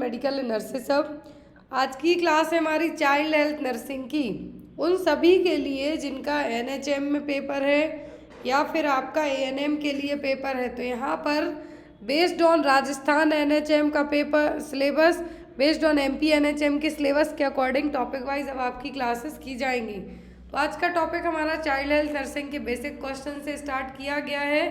Medical nurses सब। आज की क्लास है हमारी चाइल्ड हेल्थ नर्सिंग की। उन सभी के लिए जिनका एनएचएम में पेपर है या फिर आपका एएनएम के लिए पेपर है, तो यहाँ पर बेस्ड ऑन राजस्थान एनएचएम का paper syllabus, based on MP NHM के सिलेबस के अकॉर्डिंग टॉपिक वाइज अब आपकी क्लासेस की जाएंगी। तो आज का टॉपिक हमारा चाइल्ड हेल्थ नर्सिंग के बेसिक क्वेश्चन से स्टार्ट किया गया है,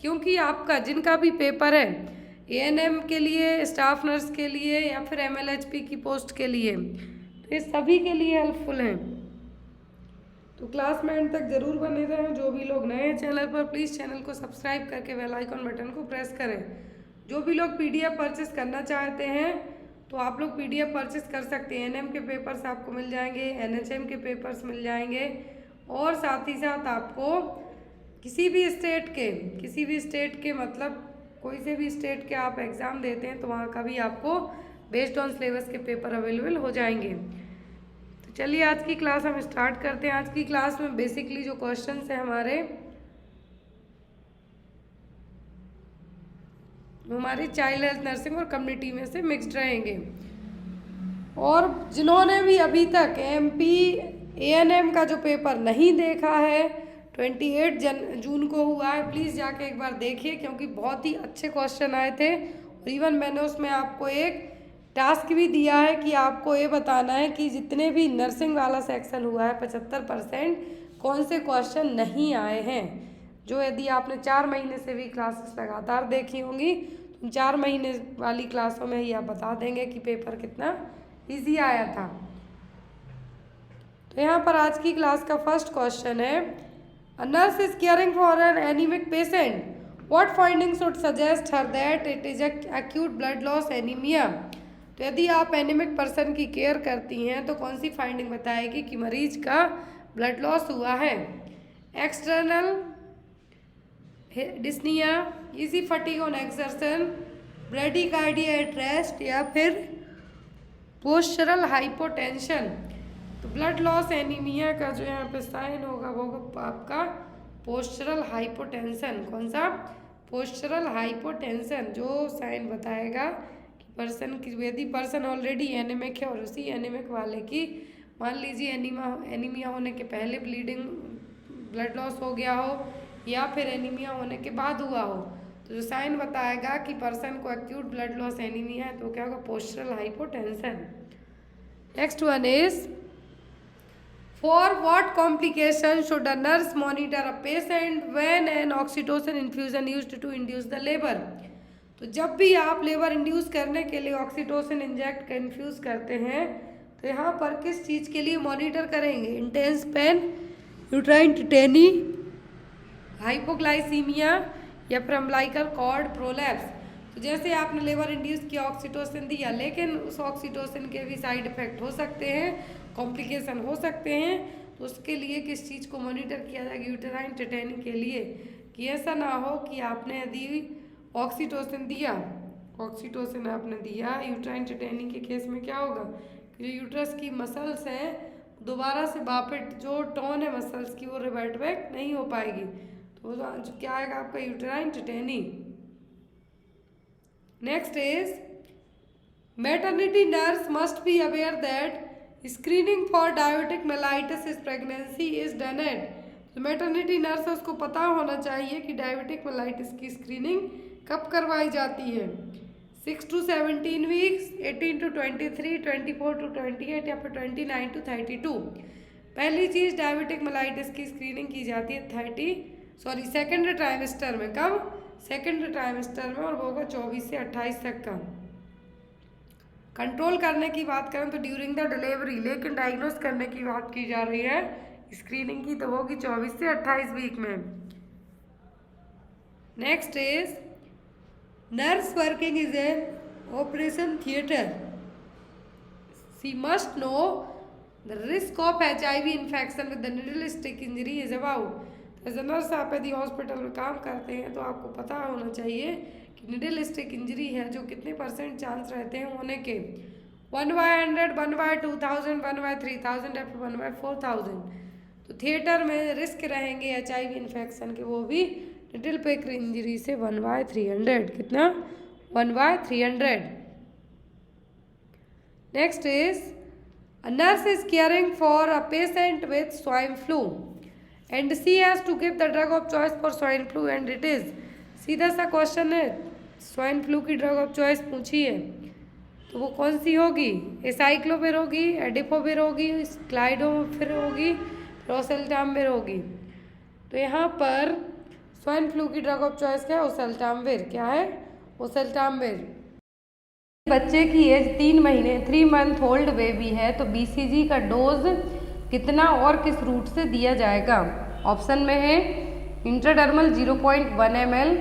क्योंकि आपका जिनका भी पेपर है एएनएम के लिए, स्टाफ नर्स के लिए या फिर एमएलएचपी की पोस्ट के लिए, तो ये सभी के लिए हेल्पफुल हैं। तो क्लास में एंड तक जरूर बने रहें। जो भी लोग नए हैं चैनल पर, प्लीज़ चैनल को सब्सक्राइब करके बेल आइकन बटन को प्रेस करें। जो भी लोग पीडीएफ परचेस करना चाहते हैं तो आप लोग पीडीएफ परचेस कर सकते हैं। एएनएम के पेपर्स आपको मिल जाएंगे, एनएचएम के पेपर्स मिल जाएंगे, और साथ ही साथ आपको किसी भी स्टेट के मतलब कोई से भी स्टेट के आप एग्ज़ाम देते हैं तो वहाँ का भी आपको बेस्ड ऑन सिलेबस के पेपर अवेलेबल हो जाएंगे। तो चलिए आज की क्लास हम स्टार्ट करते हैं। आज की क्लास में बेसिकली जो क्वेश्चंस हैं हमारी चाइल्ड हेल्थ नर्सिंग और कम्युनिटी में से मिक्स्ड रहेंगे। और जिन्होंने भी अभी तक एमपी एएनएम का जो पेपर नहीं देखा है, 28 जून को हुआ है, प्लीज़ जाके एक बार देखिए, क्योंकि बहुत ही अच्छे क्वेश्चन आए थे। और इवन मैंने उसमें आपको एक टास्क भी दिया है कि आपको ये बताना है कि जितने भी नर्सिंग वाला सेक्शन हुआ है 75% कौन से क्वेश्चन नहीं आए हैं। जो यदि आपने 4 महीने से भी क्लासेस लगातार देखी होंगी तो 4 महीने वाली क्लासों में ही आप बता देंगे कि पेपर कितना ईजी आया था। तो यहाँ पर आज की क्लास का फर्स्ट क्वेश्चन है, a nurse is caring for an anaemic patient, what findings would suggest her that it is acute blood loss anaemia. तो यदि आप एनीमिक पर्सन की केयर करती हैं तो कौन सी फाइंडिंग बताएगी कि मरीज का ब्लड लॉस हुआ है। External dyspnoea, easy fatigue on exertion, bradycardia at rest, या फिर पोस्चरल हाइपोटेंशन। तो ब्लड लॉस एनीमिया का जो यहाँ पे साइन होगा वो आपका पोस्चरल हाइपोटेंशन। कौन सा? पोस्चरल हाइपोटेंशन, जो साइन बताएगा कि पर्सन की, यदि पर्सन ऑलरेडी एनीमिक है और उसी एनीमिक वाले की मान लीजिए एनीमिया होने के पहले ब्लड लॉस हो गया हो या फिर एनीमिया होने के बाद हुआ हो, तो जो साइन बताएगा कि पर्सन को एक्यूट ब्लड लॉस एनीमिया है तो क्या होगा? Postural hypotension. Next one is, for what complication should a nurse monitor a patient when an oxytocin infusion used to induce the labor। तो जब भी आप लेबर इंड्यूस करने के लिए ऑक्सीटोसिन इंजेक्ट इन्फ्यूज़ करते हैं तो यहाँ पर किस चीज़ के लिए मॉनिटर करेंगे? Intense pain, uterine tetany, hypoglycaemia, या फिर अम्बिलिकल कॉर्ड प्रोलैप्स। तो जैसे आपने लेबर इंड्यूस किया, ऑक्सीटोसिन दिया, लेकिन उस ऑक्सीटोसिन के भी साइड इफेक्ट हो सकते हैं, कॉम्प्लिकेशन हो सकते हैं, तो उसके लिए किस चीज़ को मॉनिटर किया जाएगा? यूटेराइन टिटेनी के लिए, कि ऐसा ना हो कि आपने यदि ऑक्सीटोसिन दिया, ऑक्सीटोसिन आपने दिया, यूटेराइन टिटेनी के केस में क्या होगा कि जो यूट्रस की मसल्स हैं दोबारा से वापस जो टोन है मसल्स की वो रिवर्ट बैक नहीं हो पाएगी, तो क्या आएगा आपका? Uterine tetany. Next is, maternity nurse must be aware that screening for diabetic mellitus is pregnancy is done at. तो मैटरनिटी नर्स उसको पता होना चाहिए कि डायबिटिक मेलाइटिस की स्क्रीनिंग कब करवाई जाती है। 6 to 17 वीक्स, 18 to 23, 24 to 28 या फिर 29 to 32। पहली चीज़ डायबिटिक मेलाइटिस की स्क्रीनिंग की जाती है सेकेंड ट्राइमेस्टर में। कब? सेकेंड ट्राइमेस्टर में, और वो होगा 24 से 28 तक का। कंट्रोल करने की बात करें तो ड्यूरिंग द डिलीवरी, लेकिन डायग्नोस करने की बात की जा रही है स्क्रीनिंग की, तो होगी 24 से 28 वीक में। Next is, nurse working is an operation theatre, she must know the risk of HIV infection with the needle stick injury is about. As a nurse आप यदि हॉस्पिटल में काम करते हैं तो आपको पता होना चाहिए कि नीडल स्टिक इंजरी है जो कितने % चांस रहते हैं होने के। 1/100, 1/2000, 1/3000 या फिर 1/4000। तो थिएटर में रिस्क रहेंगे HIV इन्फेक्शन के, वो भी नीडल पिक इंजरी से 1/300। कितना? 1/300। Next is a nurse is caring for a patient with swine flu and she has to give the drug of choice for swine flu and it is, सीधा सा question है, swine flu की drug of choice पूछी है तो वो कौन सी होगी? एसाइक्लोविर होगी, एडिपोविर होगी, क्लाइडोविर होगी, ओसेल्टामिविर होगी। तो यहाँ पर स्वाइन फ्लू की ड्रग ऑफ चॉइस क्या है? ओसेल्टामिविर। क्या है? ओसेल्टामिविर। बच्चे की एज 3 महीने 3 मंथ ओल्ड बेबी है तो BCG का डोज कितना और किस रूट से दिया जाएगा? ऑप्शन में है intradermal 0.1 ml,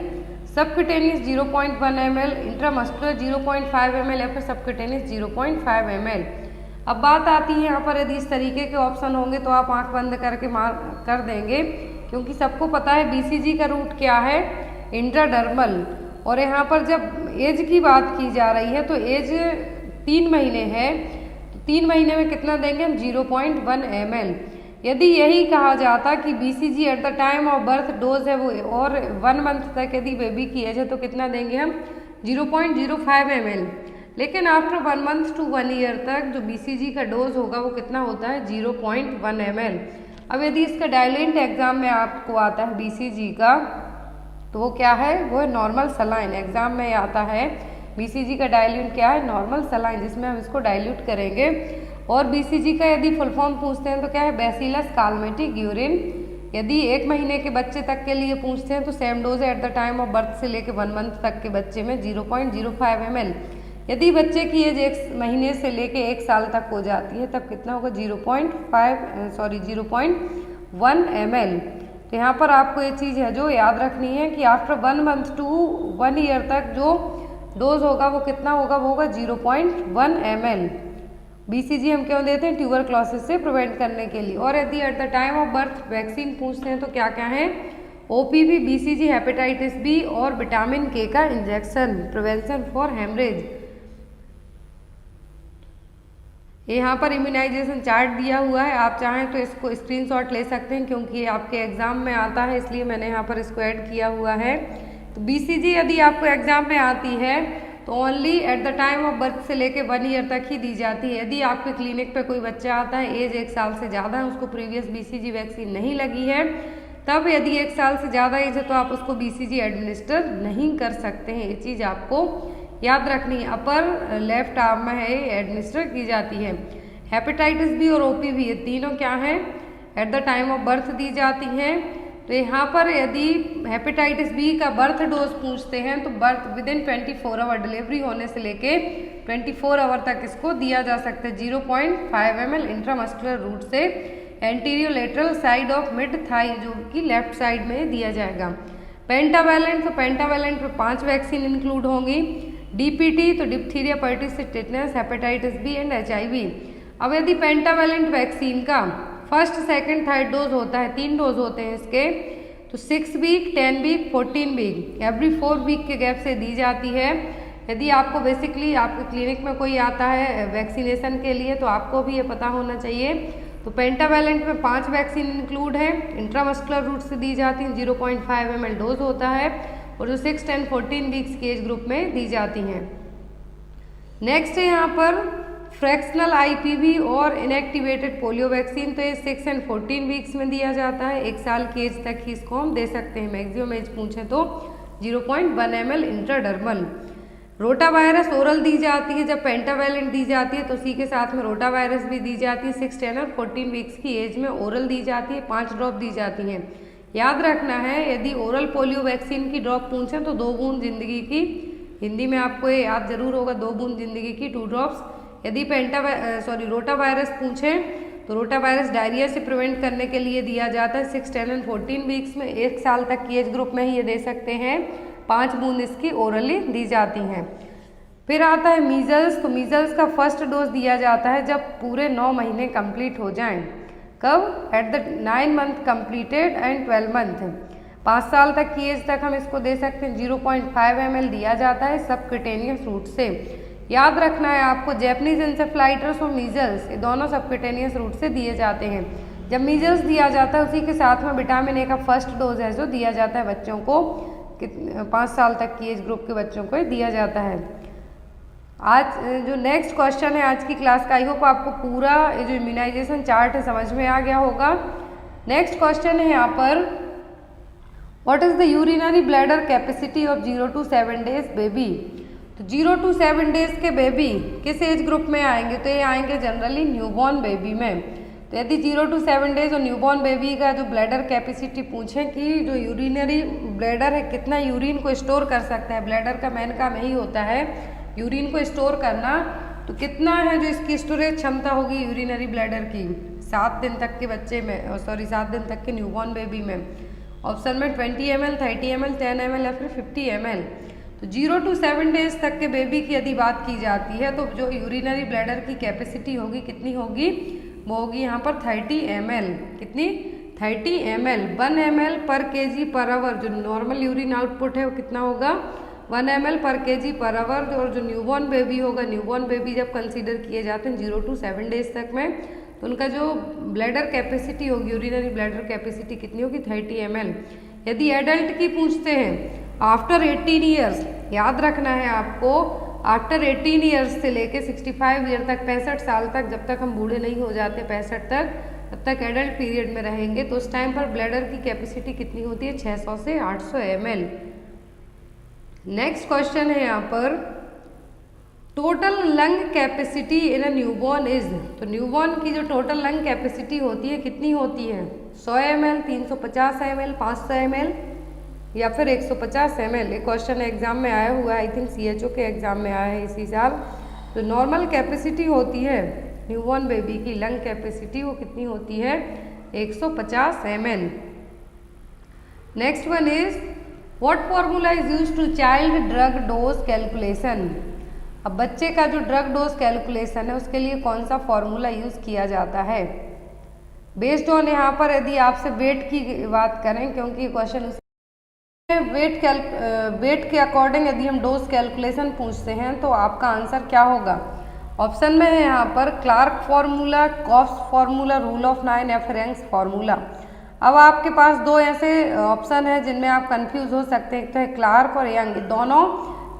subcutaneous 0.1 ml, intramuscular 0.5 ml या फिर सबक्यूटेनियस 0.5 ml। अब बात आती है यहाँ पर, यदि इस तरीके के ऑप्शन होंगे तो आप आंख बंद करके कर देंगे, क्योंकि सबको पता है BCG का रूट क्या है? इंट्राडर्मल। और यहाँ पर जब एज की बात की जा रही है तो एज 3 महीने है तो 3 महीने में कितना देंगे हम? 0.1 ml। यदि यही कहा जाता कि BCG eight the time of birth dose है वो और 1 मंथ तक यदि बेबी की एज है तो कितना देंगे हम? 0.05 ml। लेकिन आफ्टर 1 मंथ टू 1 ईयर तक जो BCG का डोज होगा वो कितना होता है? 0.1 ml। अब यदि इसका डायलेंट एग्जाम में आपको आता है BCG का तो वो क्या है? वो है नॉर्मल सलाइन। एग्जाम में आता है BCG का डाइल्यूट क्या है? नॉर्मल सलाइन, जिसमें हम इसको डाइल्यूट करेंगे। और BCG का यदि फुल फॉर्म पूछते हैं तो क्या है? Bacillus Calmette Guerin. यदि 1 महीने के बच्चे तक के लिए पूछते हैं तो सेम डोज है eight the time of birth से लेके 1 मंथ तक के बच्चे में 0.05 ml। यदि बच्चे की एज 1 महीने से लेके 1 साल तक हो जाती है तब कितना होगा? 0.1 ml। तो यहाँ पर आपको ये चीज़ है जो याद रखनी है कि आफ्टर 1 मंथ टू 1 ईयर तक जो डोज होगा वो कितना होगा? वो होगा 0.1 ml। BCG हम क्यों देते हैं? ट्यूबरक्लोसिस से प्रिवेंट करने के लिए। और यदि eight the time of birth vaccine पूछते हैं तो क्या क्या है? OPV, BCG, हेपेटाइटिस B और विटामिन K का इंजेक्शन, प्रिवेंशन फॉर हेमरेज। यहाँ पर इम्यूनाइजेशन चार्ट दिया हुआ है, आप चाहें तो इसको स्क्रीनशॉट ले सकते हैं क्योंकि ये आपके एग्जाम में आता है, इसलिए मैंने यहाँ पर इसको ऐड किया हुआ है। तो BCG यदि आपको एग्जाम में आती है तो only eight the time of birth से लेके 1 ईयर तक ही दी जाती है। यदि आपके क्लिनिक पे कोई बच्चा आता है, एज 1 साल से ज़्यादा है, उसको प्रीवियस BCG वैक्सीन नहीं लगी है, तब यदि 1 साल से ज़्यादा एज है तो आप उसको BCG एडमिनिस्टर नहीं कर सकते हैं। ये चीज़ आपको याद रखनी है। अपर लेफ्ट आर्म में है एडमिनिस्टर की जाती है। हेपेटाइटिस B और OPV ये तीनों क्या हैं? At the time of birth दी जाती हैं। तो यहाँ पर यदि हेपेटाइटिस B का बर्थ डोज पूछते हैं तो बर्थ विदिन 24 आवर, डिलीवरी होने से लेके 24 आवर तक इसको दिया जा सकता है। 0.5 ml इंट्रामस्कुलर रूट से anterior lateral side of mid thigh, जो कि लेफ्ट साइड में दिया जाएगा। पेंटावैलेंट, तो पेंटावैलेंट में 5 वैक्सीन इंक्लूड होंगी। DPT तो diphtheria, pertussis, tetanus, hepatitis B and HIV। अब यदि पेंटावैलेंट वैक्सीन का फर्स्ट, सेकंड, थर्ड डोज होता है, 3 डोज होते हैं इसके, तो 6 week, 10 week, 14 week, every 4 week के गैप से दी जाती है। यदि आपको बेसिकली आपके क्लिनिक में कोई आता है वैक्सीनेशन के लिए तो आपको भी ये पता होना चाहिए। तो पेंटावैलेंट में 5 वैक्सीन इंक्लूड है, इंट्रामस्कुलर रूट से दी जाती हैं, 0.5 ml डोज होता है और जो 6, 10, 14 वीक्स के एज ग्रुप में दी जाती हैं। नेक्स्ट है यहाँ पर फ्रैक्शनल IPV और इनएक्टिवेटेड पोलियो वैक्सीन, तो ये 6 एंड 14 वीक्स में दिया जाता है। 1 साल की एज तक ही इसको हम दे सकते हैं। मैक्सिमम एज पूछें तो 0.1 ml intradermal. Rota virus oral दी जाती है, जब पेंटावैलेंट दी जाती है तो उसी के साथ में रोटा वायरस भी दी जाती है। 6, 10 और 14 वीक्स की एज में ओरल दी जाती है, 5 ड्रॉप दी जाती हैं। याद रखना है यदि ओरल पोलियो वैक्सीन की ड्रॉप पूछें तो 2 बूंद जिंदगी की, हिंदी में आपको ये याद जरूर होगा, 2 बूंद जिंदगी की, 2 ड्रॉप्स। यदि रोटा वायरस पूछें तो रोटा वायरस डायरिया से प्रिवेंट करने के लिए दिया जाता है। 6, 10 और 14 वीक्स में 1 साल तक की एज ग्रुप में ही ये दे सकते हैं। 5 बूंद इसकी ओरली दी जाती हैं। फिर आता है मीजल्स, तो मीजल्स का फर्स्ट डोज दिया जाता है जब पूरे 9 महीने कंप्लीट हो जाएं। कब? At the 9 month completed and 12 month. 5 साल तक की एज तक हम इसको दे सकते हैं। 0.5 ml दिया जाता है सबक्यूटेनियस रूट से। याद रखना है आपको, जैपनीज इंसेफ्लाइटिस और मीजल्स ये दोनों सबक्यूटेनियस रूट से दिए जाते हैं। जब मीजल्स दिया जाता है उसी के साथ में विटामिन ए का फर्स्ट डोज है जो दिया जाता है बच्चों को, 5 साल तक की एज ग्रुप के बच्चों को दिया जाता है। आज जो नेक्स्ट क्वेश्चन है आज की क्लास का, आई होप आपको पूरा ये जो इम्यूनाइजेशन चार्ट है समझ में आ गया होगा। नेक्स्ट क्वेश्चन है यहाँ पर, what is the urinary bladder capacity of 0 to 7 days baby. तो 0 to 7 days के बेबी किस एज ग्रुप में आएंगे, तो ये आएंगे जनरली न्यूबॉर्न बेबी में। तो यदि 0 to 7 days और न्यूबॉर्न बेबी का जो ब्लैडर कैपेसिटी पूछें कि जो यूरिनरी ब्लैडर है कितना यूरिन को स्टोर कर सकता है, ब्लैडर का मेन काम यही होता है यूरिन को स्टोर करना, तो कितना है जो इसकी स्टोरेज क्षमता होगी यूरिनरी ब्लैडर की 7 दिन तक के बच्चे में, 7 दिन तक के न्यूबॉर्न बेबी में। ऑप्शन में 20 ml, 30 ml, 10 ml या फिर 50 ml। तो 0 to 7 days तक के बेबी की यदि बात की जाती है तो जो यूरिनरी ब्लैडर की कैपेसिटी होगी कितनी होगी, वो होगी यहाँ पर 30 ml। कितनी, 30 ml। 1 ml पर kg पर आवर जो नॉर्मल यूरिन आउटपुट है वो कितना होगा, 1 ml पर kg पर आवर। और जो न्यूबॉर्न बेबी होगा, न्यूबॉर्न बेबी जब कंसीडर किए जाते हैं 0 to 7 days तक में, तो उनका जो ब्लैडर कैपेसिटी होगी, यूरिनरी ब्लैडर कैपेसिटी कितनी होगी, 30 ml। यदि एडल्ट की पूछते हैं आफ्टर 18 ईयर्स, याद रखना है आपको, आफ्टर 18 ईयर्स से लेके 65 ईयर तक, 65 साल तक, जब तक हम बूढ़े नहीं हो जाते 65 तक, तब तक एडल्ट पीरियड में रहेंगे, तो उस टाइम पर ब्लैडर की कैपेसिटी कितनी होती है, 600 से 800 ml। नेक्स्ट क्वेश्चन है यहाँ पर, total lung capacity in a newborn is. तो न्यूबॉर्न की जो टोटल लंग कैपेसिटी होती है कितनी होती है, 100 ml, 350 ml, 500 ml या फिर 150 ml। ये क्वेश्चन एग्जाम में आया हुआ है, आई थिंक CHO के एग्जाम में आया है इसी साल। तो नॉर्मल कैपेसिटी होती है न्यूबॉर्न बेबी की, लंग कैपेसिटी वो कितनी होती है, 150 ml। Next one is, what formula is use to child drug dose calculation. अब बच्चे का जो ड्रग डोज कैलकुलेशन है उसके लिए कौन सा फॉर्मूला यूज किया जाता है, बेस्ड ऑन यहाँ पर यदि आपसे वेट की बात करें, क्योंकि क्वेश्चन वेट के अकॉर्डिंग यदि हम डोज कैलकुलेशन पूछते हैं तो आपका आंसर क्या होगा। ऑप्शन में है यहाँ पर Clark formula, Cope's formula, rule of 9 या फिर यंग्स फार्मूला। अब आपके पास दो ऐसे ऑप्शन है जिनमें आप कंफ्यूज हो सकते हैं, एक तो है क्लार्क और यंग। दोनों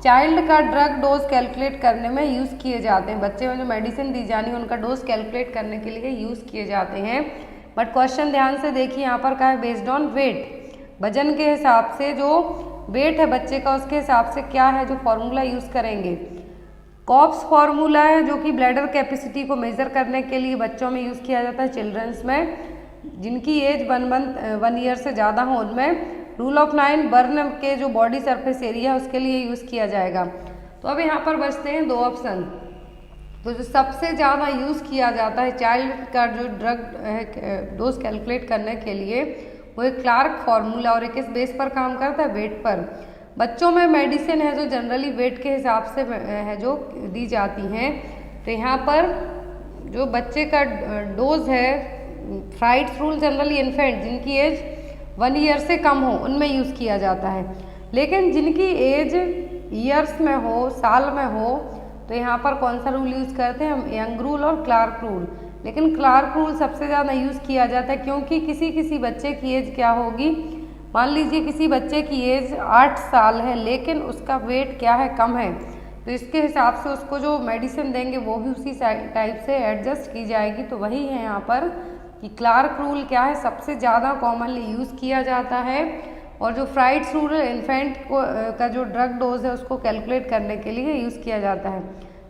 चाइल्ड का ड्रग डोज कैलकुलेट करने में यूज़ किए जाते हैं, बच्चे में जो मेडिसिन दी जानी है उनका डोज कैलकुलेट करने के लिए यूज़ किए जाते हैं। बट क्वेश्चन ध्यान से देखिए, यहाँ पर क्या है, बेस्ड ऑन वेट, वजन के हिसाब से जो वेट है बच्चे का उसके हिसाब से क्या है जो फॉर्मूला यूज़ करेंगे। कॉप्स फार्मूला है जो कि ब्लैडर कैपेसिटी को मेजर करने के लिए बच्चों में यूज़ किया जाता है, चिल्ड्रंस में जिनकी एज 1 ईयर से ज़्यादा हो उनमें। रूल ऑफ 9 बर्न के जो बॉडी सरफेस एरिया है उसके लिए यूज़ किया जाएगा। तो अब यहाँ पर बचते हैं दो ऑप्शन। तो जो सबसे ज़्यादा यूज़ किया जाता है चाइल्ड का जो ड्रग है डोज कैलकुलेट करने के लिए वो एक क्लार्क फार्मूला, और किस बेस पर काम करता है, वेट पर। बच्चों में मेडिसिन है जो जनरली वेट के हिसाब से है जो दी जाती हैं। तो यहाँ पर जो बच्चे का डोज है, फ्राइड्स रूल जनरली इन्फेंट जिनकी एज 1 ईयर से कम हो उनमें यूज़ किया जाता है, लेकिन जिनकी एज ईयर्स में हो, साल में हो, तो यहाँ पर कौन सा रूल यूज़ करते हैं हम, यंग रूल और क्लार्क रूल। लेकिन क्लार्क रूल सबसे ज़्यादा यूज़ किया जाता है क्योंकि किसी बच्चे की एज क्या होगी, मान लीजिए किसी बच्चे की एज 8 साल है लेकिन उसका वेट क्या है, कम है, तो इसके हिसाब से उसको जो मेडिसिन देंगे वो भी उसी टाइप से एडजस्ट की जाएगी। तो वही है यहाँ पर कि क्लार्क रूल क्या है, सबसे ज़्यादा कॉमनली यूज़ किया जाता है, और जो फ्राइड्स रूल इन्फेंट को का जो ड्रग डोज है उसको कैलकुलेट करने के लिए यूज़ किया जाता है।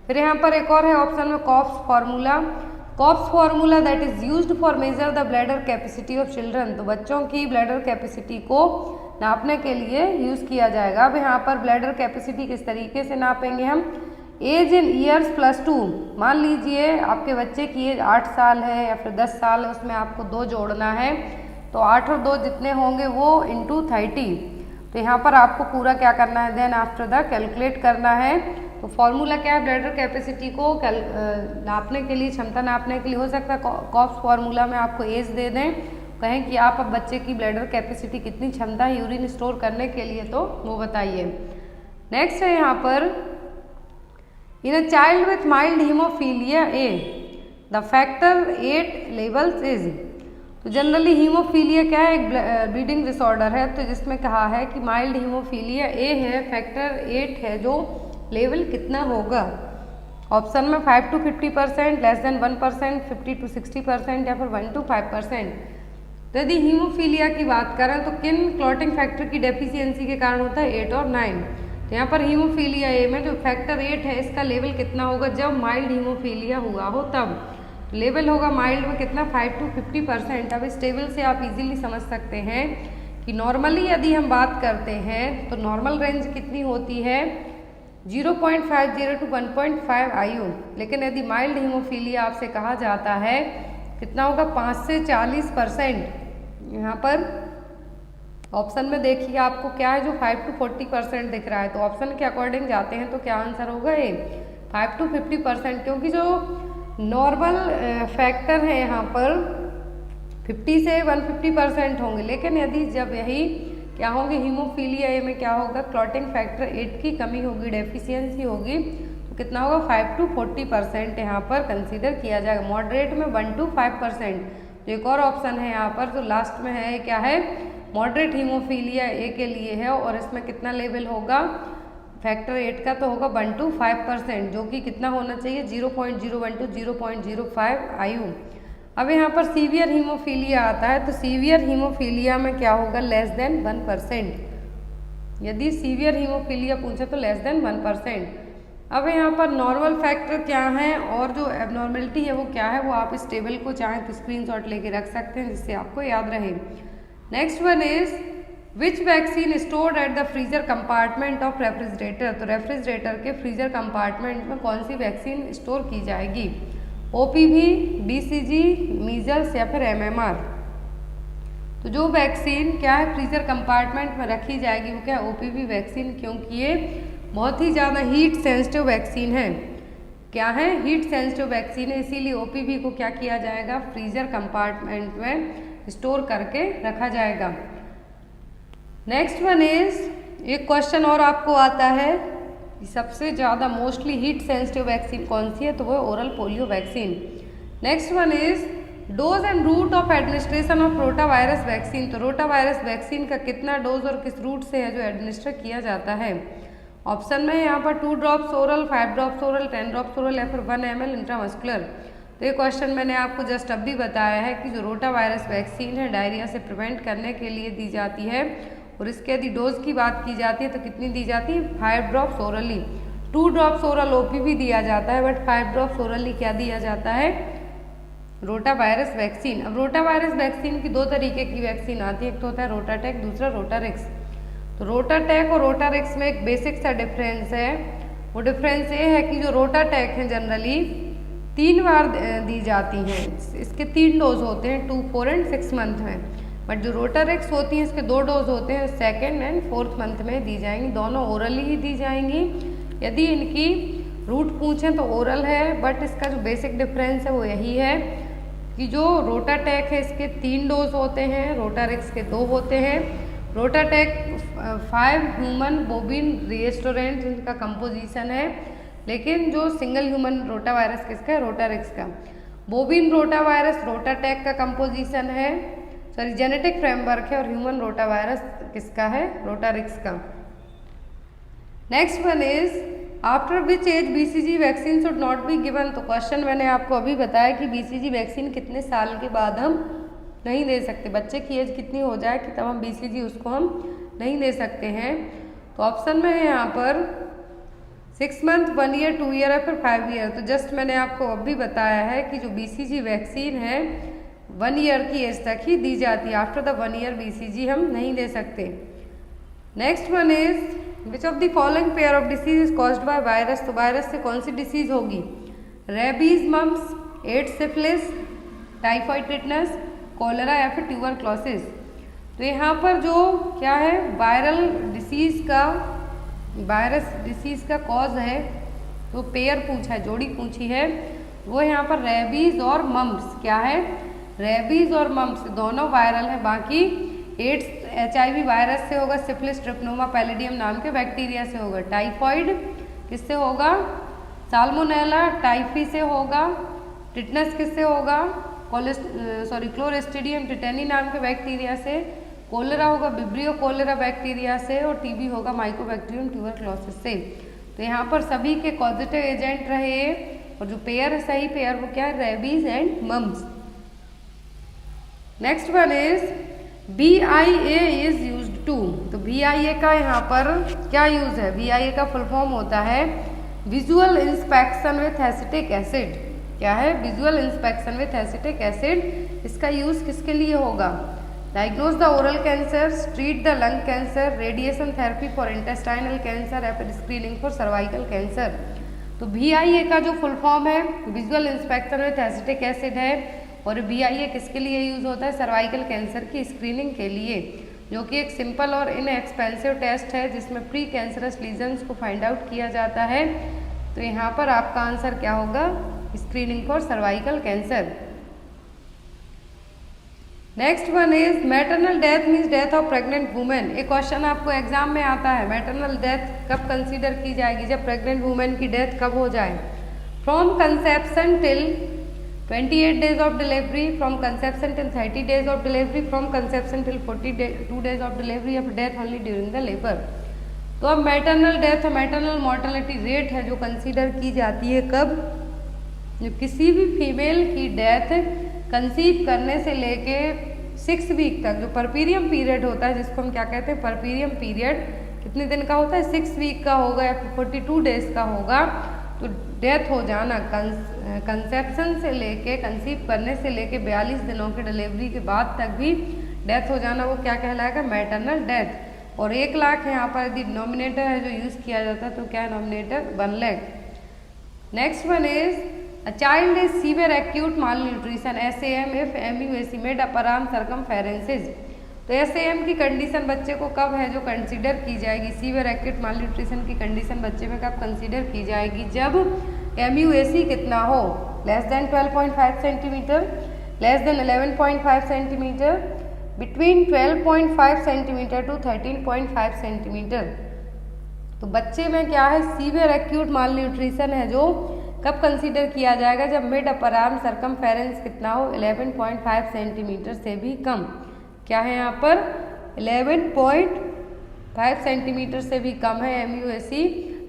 फिर यहाँ पर एक और है ऑप्शन में Cope's formula. Cope's formula that is used for measure the bladder capacity of children. तो बच्चों की ब्लैडर कैपेसिटी को नापने के लिए यूज़ किया जाएगा। अब यहाँ पर ब्लैडर कैपेसिटी किस तरीके से नापेंगे हम, एज इन ईयर्स प्लस 2। मान लीजिए आपके बच्चे की एज 8 साल है या फिर 10 साल है, उसमें आपको 2 जोड़ना है, तो 8 और 2 जितने होंगे वो इंटू 30। तो यहाँ पर आपको पूरा क्या करना है, देन आफ्टर द कैलकुलेट करना है। तो फॉर्मूला क्या है, ब्लैडर कैपेसिटी को नापने के लिए, क्षमता नापने के लिए हो सकता है कॉप्स फार्मूला में आपको एज दे दें, कहें कि आप अब बच्चे की ब्लैडर कैपेसिटी कितनी क्षमता है यूरिन स्टोर करने के लिए, तो वो बताइए। नेक्स्ट है यहाँ पर, in a child with mild haemophilia A the factor 8 levels is. तो जनरली हीमोफीलिया क्या है, एक ब्लीडिंग डिसऑर्डर है, तो जिसमें कहा है कि माइल्ड हीमोफीलिया ए है, फैक्टर 8 है, जो लेवल कितना होगा। ऑप्शन में 5 to 50%, लेस देन 1%, 50 to 60% या फिर 1 to 5%। तो यदि हीमोफीलिया की बात करें तो किन क्लॉटिंग फैक्टर की डेफिशिएंसी के कारण होता है, 8 और 9। तो यहाँ पर हीमोफीलिया ए में जो फैक्टर 8 है इसका लेवल कितना होगा, जब माइल्ड हीमोफीलिया हुआ हो तब लेवल होगा माइल्ड में कितना, 5 to 50%। अब इस टेबल से आप इजीली समझ सकते हैं कि नॉर्मली यदि हम बात करते हैं तो नॉर्मल रेंज कितनी होती है, 0.50 to 1.5 IU। लेकिन यदि माइल्ड हीमोफीलिया आपसे कहा जाता है कितना होगा, 5 से 40%। यहाँ पर ऑप्शन में देखिए आपको क्या है, जो 5 to 40% दिख रहा है, तो ऑप्शन के अकॉर्डिंग जाते हैं तो क्या आंसर होगा, ए 5 to 50%। क्योंकि जो नॉर्मल फैक्टर है यहाँ पर 50 से 150% होंगे, लेकिन यदि जब यही क्या होंगे, हीमोफीलिया ए में क्या होगा, क्लॉटिंग फैक्टर 8 की कमी होगी, डेफिशिएंसी होगी, तो कितना होगा, 5 to 40% यहाँ पर कंसीडर किया जाएगा। मॉडरेट में 1 to 5%। एक और ऑप्शन है यहाँ पर, तो लास्ट में है क्या है, मॉडरेट हीमोफीलिया ए के लिए है, और इसमें कितना लेवल होगा, फैक्टर 8 का तो होगा 1 to 5%, जो कि कितना होना चाहिए, 0.01 to 0.05 IU। अब यहाँ पर सीवियर हीमोफीलिया आता है, तो सीवियर हीमोफीलिया में क्या होगा, लेस देन 1%। यदि सीवियर हीमोफीलिया पूछे तो लेस देन 1%। अब यहाँ पर नॉर्मल फैक्टर क्या है और जो एबनॉर्मेलिटी है वो क्या है, वो आप इस टेबल को चाहें तो स्क्रीनशॉट लेके रख सकते हैं जिससे आपको याद रहे। Next one is which vaccine stored at the freezer compartment of refrigerator. तो रेफ्रिजरेटर के फ्रीजर कंपार्टमेंट में कौन सी वैक्सीन स्टोर की जाएगी, OPV, BCG, मीजल्स या फिर MMR। तो जो वैक्सीन क्या है फ्रीजर कंपार्टमेंट में रखी जाएगी वो क्या है, OPV वैक्सीन, क्योंकि ये बहुत ही ज़्यादा हीट सेंसिटिव वैक्सीन है। क्या है, हीट सेंसिटिव वैक्सीन है, इसीलिए OPV को क्या किया जाएगा, फ्रीजर कंपार्टमेंट में स्टोर करके रखा जाएगा। नेक्स्ट वन इज, एक क्वेश्चन और आपको आता है, सबसे ज़्यादा मोस्टली हीट सेंसिटिव वैक्सीन कौन सी है, तो वो है oral polio vaccine. Next one is dose and route of administration of rotavirus vaccine. तो रोटा वायरस वैक्सीन का कितना डोज और किस रूट से है जो एडमिनिस्टर किया जाता है। ऑप्शन में यहाँ पर 2 drops oral, 5 drops oral, 10 drops oral या फिर 1 ml इंट्रामस्कुलर। तो ये क्वेश्चन मैंने आपको जस्ट अभी बताया है कि जो रोटा वायरस वैक्सीन है डायरिया से प्रिवेंट करने के लिए दी जाती है, और इसके यदि डोज की बात की जाती है तो कितनी दी जाती है, 5 drops orally. 2 drops oral OPV दिया जाता है, बट 5 ड्रॉप्स ओरली क्या दिया जाता है, रोटा वायरस वैक्सीन। अब रोटा वायरस वैक्सीन की 2 तरीके की वैक्सीन आती है, एक तो होता है रोटाटेक, दूसरा रोटारिक्स। तो रोटाटेक और रोटारिक्स में एक बेसिक सा डिफरेंस है, वो डिफरेंस ये है कि जो रोटाटेक है जनरली 3 बार दी जाती हैं, इसके 3 डोज होते हैं, 2, 4 एंड 6 मंथ में। बट जो रोटारिक्स होती हैं इसके 2 डोज होते हैं, 2nd एंड 4th मंथ में दी जाएंगी, दोनों ओरली ही दी जाएंगी। यदि इनकी रूट पूछें तो ओरल है, बट इसका जो बेसिक डिफरेंस है वो यही है कि जो रोटाटेक है इसके 3 डोज होते हैं, रोटारिक्स के 2 होते हैं। रोटाटेक 5 ह्यूमन बोबिन रिएस्टोरेंट जिनका कंपोजिशन है, लेकिन जो सिंगल ह्यूमन रोटा वायरस किसका है, रोटारिक्स का। बोबिन रोटा वायरस रोटाटेक का कंपोजिशन है, सॉरी जेनेटिक फ्रेमवर्क है, और ह्यूमन रोटा वायरस किसका है, रोटारिक्स का। Next one is after which age BCG vaccine should not be given. तो क्वेश्चन मैंने आपको अभी बताया कि BCG वैक्सीन कितने साल के बाद हम नहीं दे सकते, बच्चे की एज कितनी हो जाए कि तब हम BCG उसको हम नहीं दे सकते हैं। तो ऑप्शन में है यहाँ पर 6 मंथ, 1 ईयर, 2 ईयर या फिर 5 ईयर। तो जस्ट मैंने आपको अभी बताया है कि जो BCG वैक्सीन है 1 ईयर की एज तक ही दी जाती है, आफ्टर द 1 ईयर BCG हम नहीं दे सकते। Next one is which of the following pair of disease is caused by virus. तो वायरस से कौन सी डिसीज होगी, rabies, mumps, AIDS, syphilis, typhoid tetanus, cholera या फिर ट्यूबरक्लोसिस। तो यहाँ पर जो क्या है वायरल डिसीज का, वायरस डिसीज का कॉज है, तो पेयर पूछा है, जोड़ी पूछी है, वो यहाँ पर रेबीज और मम्स। क्या है, रेबीज और मम्स दोनों वायरल है। बाकी एड्स HIV वायरस से होगा, सिफिलिस ट्रिपनोमा पैलिडियम नाम के बैक्टीरिया से होगा, टाइफाइड किससे होगा, साल्मोनेला टाइफी से होगा, टिटनस किससे होगा, क्लोरेस्टिडियम टिटेनी नाम के बैक्टीरिया से, कोलेरा होगा विब्रियो कोलेरा बैक्टीरिया से, और TB होगा माइकोबैक्टीरियम ट्यूबरक्लोसिस से। तो यहाँ पर सभी के कॉजेटिव एजेंट रहे और जो पेयर है, सही पेयर वो क्या है, rabies and mumps. Next one is BIA is used to. तो BIA का यहाँ पर क्या यूज है, BIA का फुल फॉर्म होता है visual inspection with acetic acid. क्या है, visual inspection with acetic acid. इसका यूज किसके लिए होगा, diagnose the oral cancer, treat the lung cancer, radiation therapy for intestinal cancer या फिर स्क्रीनिंग फॉर सर्वाइकल कैंसर। तो BIA का जो फुल फॉर्म है visual inspection with acetic acid है और BIA किसके लिए यूज होता है, सर्वाइकल कैंसर की स्क्रीनिंग के लिए, जो कि एक सिंपल और इनएक्सपेंसिव टेस्ट है जिसमें प्री कैंसरस लीजन्स को फाइंड आउट किया जाता है। तो यहाँ पर आपका आंसर क्या होगा, screening for cervical cancer. Next one is maternal death means death of pregnant women. एक क्वेश्चन आपको एग्जाम में आता है, मैटरनल डेथ कब कंसीडर की जाएगी, जब प्रेग्नेंट वुमेन की डेथ कब हो जाए। From conception till 28 days of delivery, from conception till 30 days of delivery, from conception till 42 days of delivery, of death only during the labor। तो अब maternal death, maternal mortality rate है जो consider की जाती है कब, जब किसी भी फीमेल की डेथ कंसीव करने से लेके 6 वीक तक, जो परपीरियम पीरियड होता है जिसको हम क्या कहते हैं, परपीरियम पीरियड कितने दिन का होता है, 6 वीक का होगा या फिर 42 डेज का होगा। तो डेथ हो जाना कंसेप्शन से लेके, कंसीव करने से लेके 42 दिनों के डिलीवरी के बाद तक भी डेथ हो जाना, वो क्या कहलाएगा, मैटरनल डेथ। और 1 लाख यहाँ पर यदि डिनोमिनेटर है जो यूज़ किया जाता है तो क्या है denominator, 1 lakh. Next one is a child is severe acute malnutrition SAM if MUAC mid upper arm circumferences. तो SAM की कंडीशन बच्चे को कब है जो कंसीडर की जाएगी, सीवियर एक्यूट माल न्यूट्रिशन की कंडीशन बच्चे में कब कंसीडर की जाएगी, जब MUAC कितना हो, less than 12.5 centimetre, less than 11.5 centimetre, between 12.5 centimetre to 13.5 centimetre. तो बच्चे में क्या है, सीवियर एक्यूट माल न्यूट्रिशन है जो कब कंसीडर किया जाएगा, जब मिड अपर आर्म सर्कमफेरेंस कितना हो, 11.5 सेंटीमीटर से भी कम। क्या है यहाँ पर, 11.5 सेंटीमीटर से भी कम है MUAC,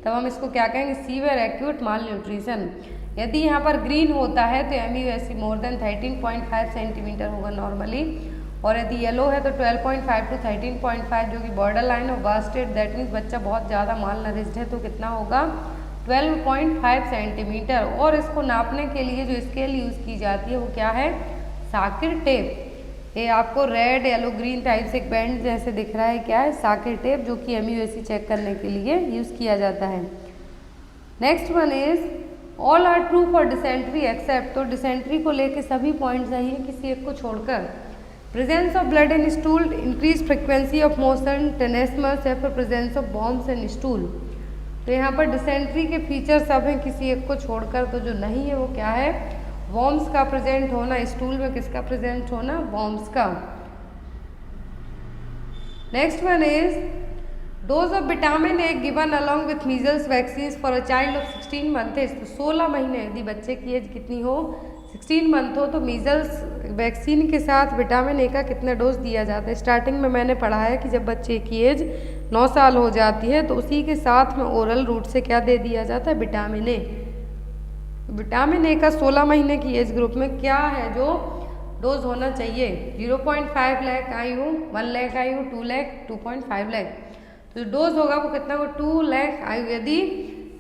तब हम इसको क्या कहेंगे, सीवियर एक्यूट माल न्यूट्रिशन। यदि यहाँ पर ग्रीन होता है तो MUAC मोर देन 13.5 सेंटीमीटर होगा नॉर्मली, और यदि येलो है तो 12.5 टू 13.5 जो कि border line of bastard, that means बच्चा बहुत ज़्यादा माल नरिश्ड है, तो कितना होगा, 12.5 सेंटीमीटर। और इसको नापने के लिए जो स्केल यूज़ की जाती है वो क्या है, साकिर टेप। ये आपको रेड येलो ग्रीन टाइप से एक बैंड जैसे दिख रहा है, क्या है, साकिर टेप, जो कि MUAC चेक करने के लिए यूज़ किया जाता है। Next one is all are true for dysentery except. तो डिसेंट्री को लेके सभी पॉइंट सही है किसी एक को छोड़कर। Presence of blood in stool, increase frequency of motion, tenesmus, या फिर presence of bombs in stool. तो यहाँ पर डिसेंट्री के फीचर सब हैं किसी एक को छोड़कर, तो जो नहीं है वो क्या है, वॉर्म्स का प्रेजेंट होना, स्टूल में किसका प्रेजेंट होना, वॉर्म्स का। Next one is dose of vitamin A given along with measles vaccine for a child of 16 months. तो 16 महीने यदि बच्चे की एज कितनी हो, 16 मंथ हो, तो मीजल्स वैक्सीन के साथ विटामिन ए का कितना डोज दिया जाता है। स्टार्टिंग में मैंने पढ़ा है कि जब बच्चे की एज 9 साल हो जाती है तो उसी के साथ में ओरल रूट से क्या दे दिया जाता है, विटामिन ए। विटामिन ए का 16 महीने की एज ग्रुप में क्या है जो डोज होना चाहिए, 0.5 लाख आयु, 1 लाख आयु, 2 लाख, 2.5 लाख। तो जो डोज होगा वो कितना होगा, 2 लाख आयु। यदि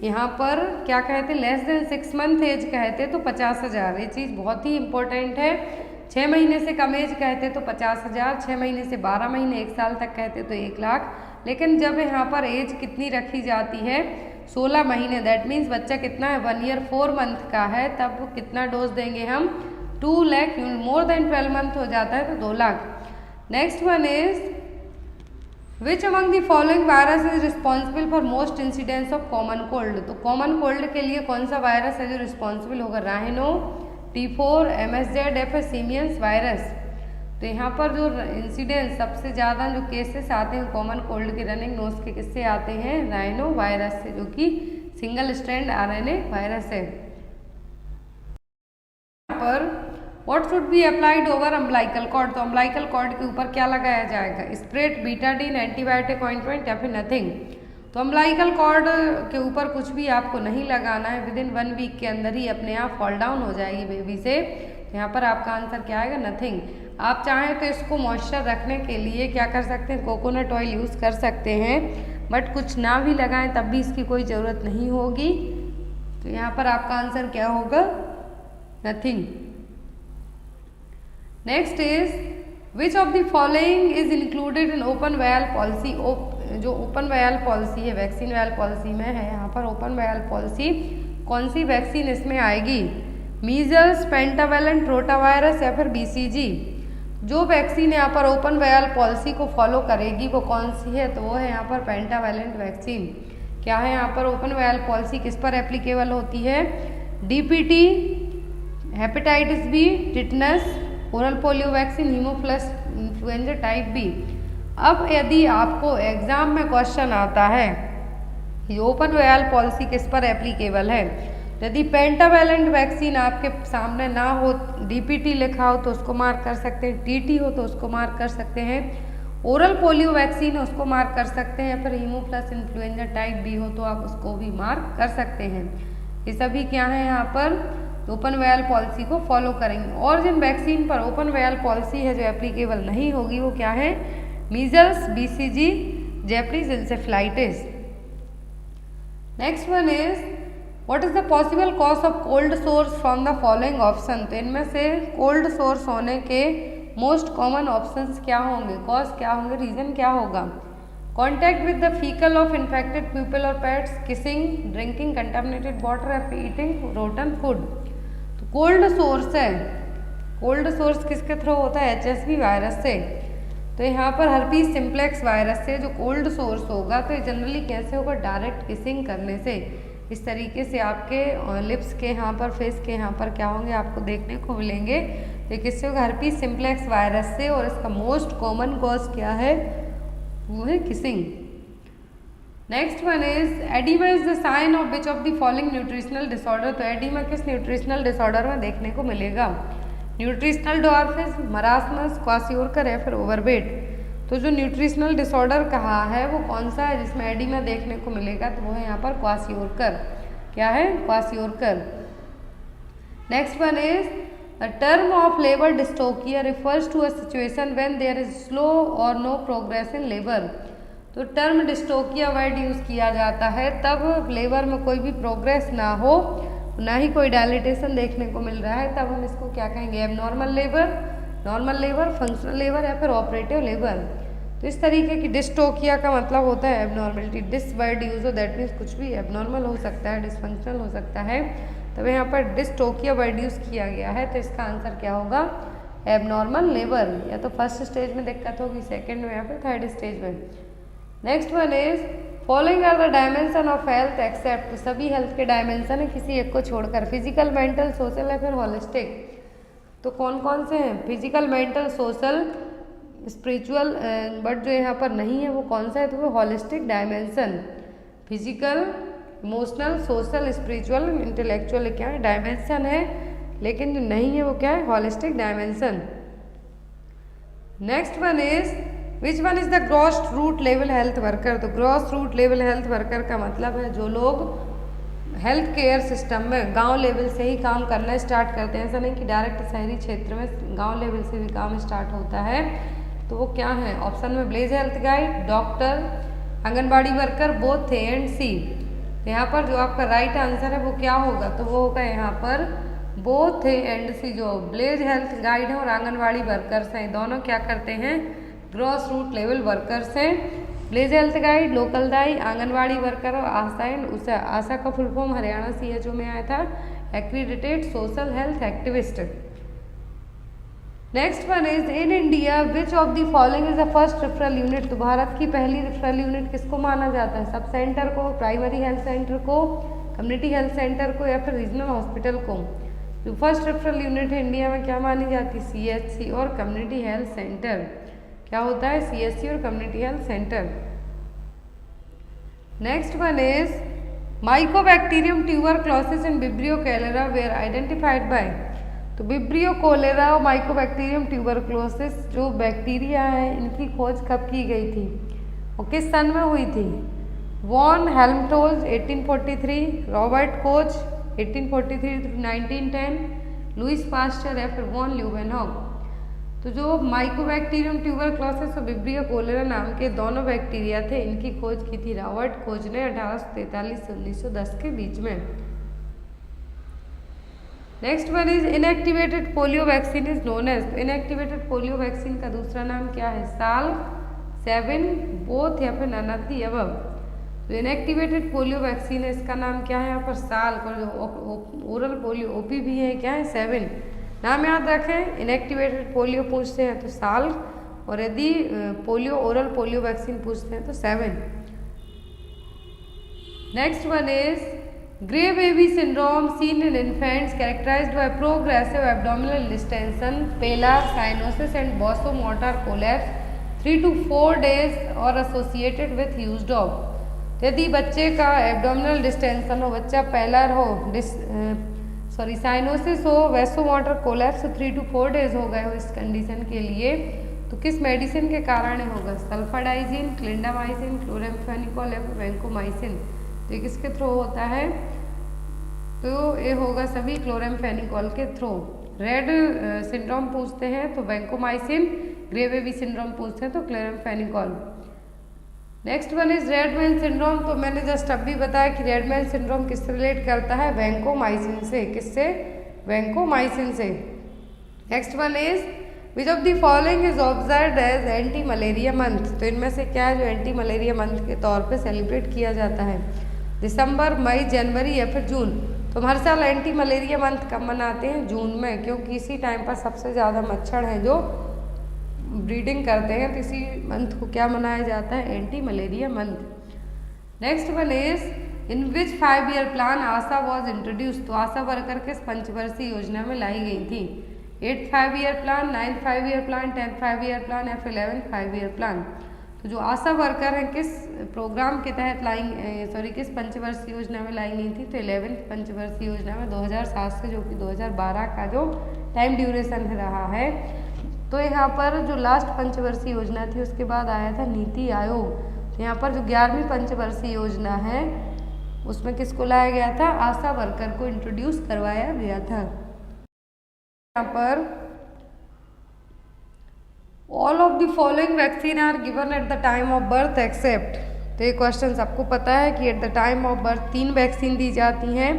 यहाँ पर क्या कहते हैं, लेस देन 6 मंथ एज कहते तो 50,000। ये चीज़ बहुत ही इंपॉर्टेंट है। 6 महीने से कम एज कहते तो 50,000, 6 महीने से 12 महीने 1 साल तक कहते तो 1 लाख। लेकिन जब यहाँ पर एज कितनी रखी जाती है, 16 महीने, दैट मीन्स बच्चा कितना है, 1 ईयर 4 मंथ का है, तब कितना डोज देंगे हम, 2 लाख। मोर देन 12 मंथ हो जाता है तो 2 lakh. Next one is which among the following virus is responsible for most incidence of common cold. तो कॉमन कोल्ड के लिए कौन सा वायरस है जो रिस्पॉन्सिबल होगा, राइनो, T4, MSZ, या फिर सीमियंस वायरस। तो यहाँ पर जो इंसिडेंस सबसे ज़्यादा जो केसेस आते हैं कॉमन कोल्ड के, रनिंग नोज के, किससे आते हैं, राइनो वायरस से, जो कि सिंगल स्ट्रैंड RNA वायरस है। यहाँ पर what should be applied over umbilical cord. तो अम्बलाइकल कॉर्ड के ऊपर क्या लगाया जाएगा, स्प्रेड, बीटाडीन, एंटीबायोटिक ऑइंटमेंट, या फिर नथिंग। तो अम्बिलिकल कॉर्ड के ऊपर कुछ भी आपको नहीं लगाना है, विद इन 1 वीक के अंदर ही अपने आप फॉल डाउन हो जाएगी बेबी से। तो यहाँ पर आपका आंसर क्या आएगा, नथिंग। आप चाहें तो इसको मॉइस्चर रखने के लिए क्या कर सकते हैं, कोकोनट ऑयल यूज़ कर सकते हैं, बट कुछ ना भी लगाएं तब भी इसकी कोई ज़रूरत नहीं होगी। तो यहाँ पर आपका आंसर क्या होगा, nothing. Next is which of the following is included in open vial policy. जो ओपन वायल पॉलिसी है, वैक्सीन वायल पॉलिसी में है, यहाँ पर ओपन वायल पॉलिसी कौन सी वैक्सीन इसमें आएगी, मीजल्स, पेंटावेलेंट, रोटावायरस या फिर BCG। जो वैक्सीन यहाँ पर ओपन वायल पॉलिसी को फॉलो करेगी वो कौन सी है, तो वो है यहाँ पर पेंटावेलेंट वैक्सीन। क्या है यहाँ पर ओपन वायल पॉलिसी किस पर एप्लीकेबल होती है, DPT, hepatitis B, tetanus, oral polio vaccine, haemophilus influenza type B। अब यदि आपको एग्जाम में क्वेश्चन आता है ये ओपन वायल पॉलिसी किस पर एप्लीकेबल है, यदि पेंटावेलेंट वैक्सीन आपके सामने ना हो, DPT लिखा हो तो उसको मार्क कर सकते हैं, TT हो तो उसको मार्क कर सकते हैं, ओरल पोलियो वैक्सीन उसको मार्क कर सकते हैं, फिर हीमोफ्लस इन्फ्लुएंजा टाइप B हो तो आप उसको भी मार्क कर सकते हैं। ये सभी क्या है यहाँ पर ओपन वायल पॉलिसी को फॉलो करेंगे। और जिन वैक्सीन पर ओपन वायल पॉलिसी है जो एप्लीकेबल नहीं होगी वो क्या है, measles, BCG, Japanese encephalitis. Next one is what is the possible cause of cold source from the following option. तो इनमें से कोल्ड सोर्स होने के मोस्ट कॉमन ऑप्शंस क्या होंगे, कॉज क्या होंगे, रीजन क्या होगा, contact with the faecal of infected people और pets, kissing, drinking contaminated water या ईटिंग रोटन फूड। तो कोल्ड सोर्स है, कोल्ड सोर्स किसके थ्रू होता है, HSV वायरस से। तो यहाँ पर हर्पीस सिम्प्लेक्स वायरस से जो कोल्ड सोर्स होगा तो ये जनरली कैसे होगा, डायरेक्ट किसिंग करने से। इस तरीके से आपके लिप्स के यहाँ पर, फेस के यहाँ पर क्या होंगे आपको देखने को मिलेंगे। तो किससे होगा, हर्पीस सिम्प्लेक्स वायरस से। और इसका मोस्ट कॉमन कॉज क्या है, वो है kissing. Next one is oedema is the sign of which of the following nutritional disorder. तो एडिमा किस न्यूट्रिशनल डिसऑर्डर में देखने को मिलेगा, न्यूट्रिशनल डॉर्फिज्म, मरासमस, क्वासियोरकर या फिर ओवरवेट। तो जो न्यूट्रिशनल डिसऑर्डर कहा है वो कौन सा है जिसमें एडिमा देखने को मिलेगा, तो वो है यहाँ पर क्वासियोरकर। क्या है, kwashiorkor. Next one is the term of labour dystocia refers to a situation when there is slow और नो प्रोग्रेस इन लेबर। तो टर्म डिस्टोकिया वर्ड यूज किया जाता है तब लेबर में कोई भी प्रोग्रेस ना हो, ना ही कोई डायलिटेशन देखने को मिल रहा है, तब हम इसको क्या कहेंगे, abnormal labour, normal labour, functional labour या फिर ऑपरेटिव लेबर। तो इस तरीके की डिस्टोकिया का मतलब होता है एबनॉर्मलिटी। डिस वर्ड यूज हो दैट मीन्स कुछ भी एबनॉर्मल हो सकता है, डिसफंक्शनल हो सकता है, तब यहाँ पर डिस्टोकिया वर्ड यूज किया गया है। तो इसका आंसर क्या होगा, एबनॉर्मल लेबर। या तो फर्स्ट स्टेज में दिक्कत होगी, सेकेंड में या फिर थर्ड स्टेज में। Next one is following are the dimension of health except. तो सभी हेल्थ के डायमेंशन है किसी एक को छोड़कर, फिजिकल, मेंटल, सोशल या फिर होलिस्टिक। तो कौन कौन से हैं, physical, mental, social, spiritual, but जो यहाँ पर नहीं है वो कौन सा है, तो वो holistic dimension. Physical, emotional, social, spiritual, intellectual क्या है, डायमेंशन है, लेकिन जो नहीं है वो क्या है, holistic dimension. Next one is which one is the grass root level health worker. तो grass root level health worker का मतलब है जो लोग हेल्थ केयर सिस्टम में गांव लेवल से ही काम करना स्टार्ट करते हैं। ऐसा नहीं कि डायरेक्ट शहरी क्षेत्र में, गांव लेवल से भी काम स्टार्ट होता है। तो वो क्या है, ऑप्शन में village health guide, doctor, anganwadi worker, both A and C. यहाँ पर जो आपका राइट आंसर है वो क्या होगा, तो वो होगा यहाँ पर बोथ ए एंड सी। जो विलेज हेल्थ गाइड है और आंगनबाड़ी वर्कर्स हैं, दोनों क्या करते हैं, ग्रॉस रूट लेवल वर्कर्स हैं। विलेज हेल्थ गाइड, लोकल दाई, आंगनबाड़ी वर्कर और आशा एंड उषा। आशा का फुल फॉर्म हरियाणा CHO में आया था, accredited social health activist. Next one is in India which of the following is the first referral unit. तो भारत की पहली referral unit किसको माना जाता है, सब सेंटर को, प्राइमरी हेल्थ सेंटर को, कम्युनिटी हेल्थ सेंटर को या फिर रीजनल हॉस्पिटल को। जो फर्स्ट रेफरल यूनिट है इंडिया में क्या मानी जाती है, CHC और कम्युनिटी हेल्थ सेंटर। क्या होता है, CHC और community health centre. Next one is mycobacterium tuberculosis and vibrio cholera were identified by. तो विब्रियो कोलेरा और माइकोबैक्टीरियम ट्यूबरक्लोसिस जो बैक्टीरिया है इनकी खोज कब की गई थी और किस सन में हुई थी, von Helmholtz 1843, Robert Koch 1843 to 1910, Louis Pasteur या फिर वॉन ल्यूवेनहॉक। तो जो माइकोबैक्टीरियम ट्यूबरक्लोसिस और विब्रियो कोलेरा नाम के दोनों बैक्टीरिया थे, इनकी खोज की थी रॉबर्ट कोच ने 1843 से 1910 के बीच में। Next one is inactivated polio vaccine is known as. तो इनएक्टिवेटेड पोलियो वैक्सीन का दूसरा नाम क्या है? साल, 7, बोथ या फिर नन ऑफ द अबव। तो इनएक्टिवेटेड पोलियो वैक्सीन है, इसका नाम क्या है यहाँ पर? साल। और जो ओरल पोलियो ओपी भी है क्या है? 7। नाम याद रखें, इनएक्टिवेटेड पोलियो पूछते हैं तो साल, और यदि पोलियो ओरल पोलियो वैक्सीन पूछते हैं तो 7। Next one is grey baby syndrome seen in infants characterised by progressive abdominal distension, pallor, cyanosis and vasomotor collapse 3 to 4 days और एसोसिएटेड विथ यूज्ड ऑफ। यदि बच्चे का एब्डोमिनल डिस्टेंशन हो, बच्चा पेलर हो, साइनोसिस हो, वैसोमोटर कोलैप्स 3 to 4 days हो गए हो इस कंडीशन के लिए, तो किस मेडिसिन के कारण होगा? सल्फाडाइजिन, क्लिंडामाइसिन, क्लोराम्फेनिकोल या वैंकोमाइसिन। तो ये किसके थ्रू होता है? तो ये होगा सभी क्लोराम्फेनिकोल के थ्रू। रेड सिंड्रोम पूछते हैं तो वैंकोमाइसिन, ग्रे बेबी सिंड्रोम पूछते हैं तो chloramphenicol. Next one is Redmayne syndrome. तो मैंने जस्ट अभी बताया कि रेडमैन सिंड्रोम किससे रिलेट करता है? वैंकोमाइसिन से। किससे? वैंकोमाइसिन से। Next one is which of the following is observed as anti malaria month. तो इनमें से क्या है जो एंटी मलेरिया मंथ के तौर पे सेलिब्रेट किया जाता है? दिसंबर, मई, जनवरी या फिर जून। तो हर साल एंटी मलेरिया मंथ कब मनाते हैं? जून में, क्योंकि इसी टाइम पर सबसे ज़्यादा मच्छर हैं जो ब्रीडिंग करते हैं, तो इसी मंथ को क्या मनाया जाता है? Anti malaria month. Next one is in which 5-year plan Asha was introduce. तो आशा वर्कर किस पंचवर्षीय योजना में लाई गई थी? 8th 5-year plan, 9th 5-year plan, 10th 5-year plan या फिर 11th 5-year प्लान। तो जो आशा वर्कर हैं किस प्रोग्राम के तहत किस पंचवर्षीय योजना में लाई गई थी? तो 11th पंचवर्षीय योजना में 2007 से जो कि 2012 का जो टाइम ड्यूरेशन रहा है। तो यहाँ पर जो लास्ट पंचवर्षीय योजना थी उसके बाद आया था नीति आयोग। तो यहाँ पर जो 11वीं पंचवर्षीय योजना है उसमें किसको लाया गया था? आशा वर्कर को इंट्रोड्यूस करवाया गया था। यहाँ पर all of the following vaccine are given at the time of birth except. तो ये क्वेश्चन आपको पता है कि at the time of birth 3 vaccine दी जाती हैं।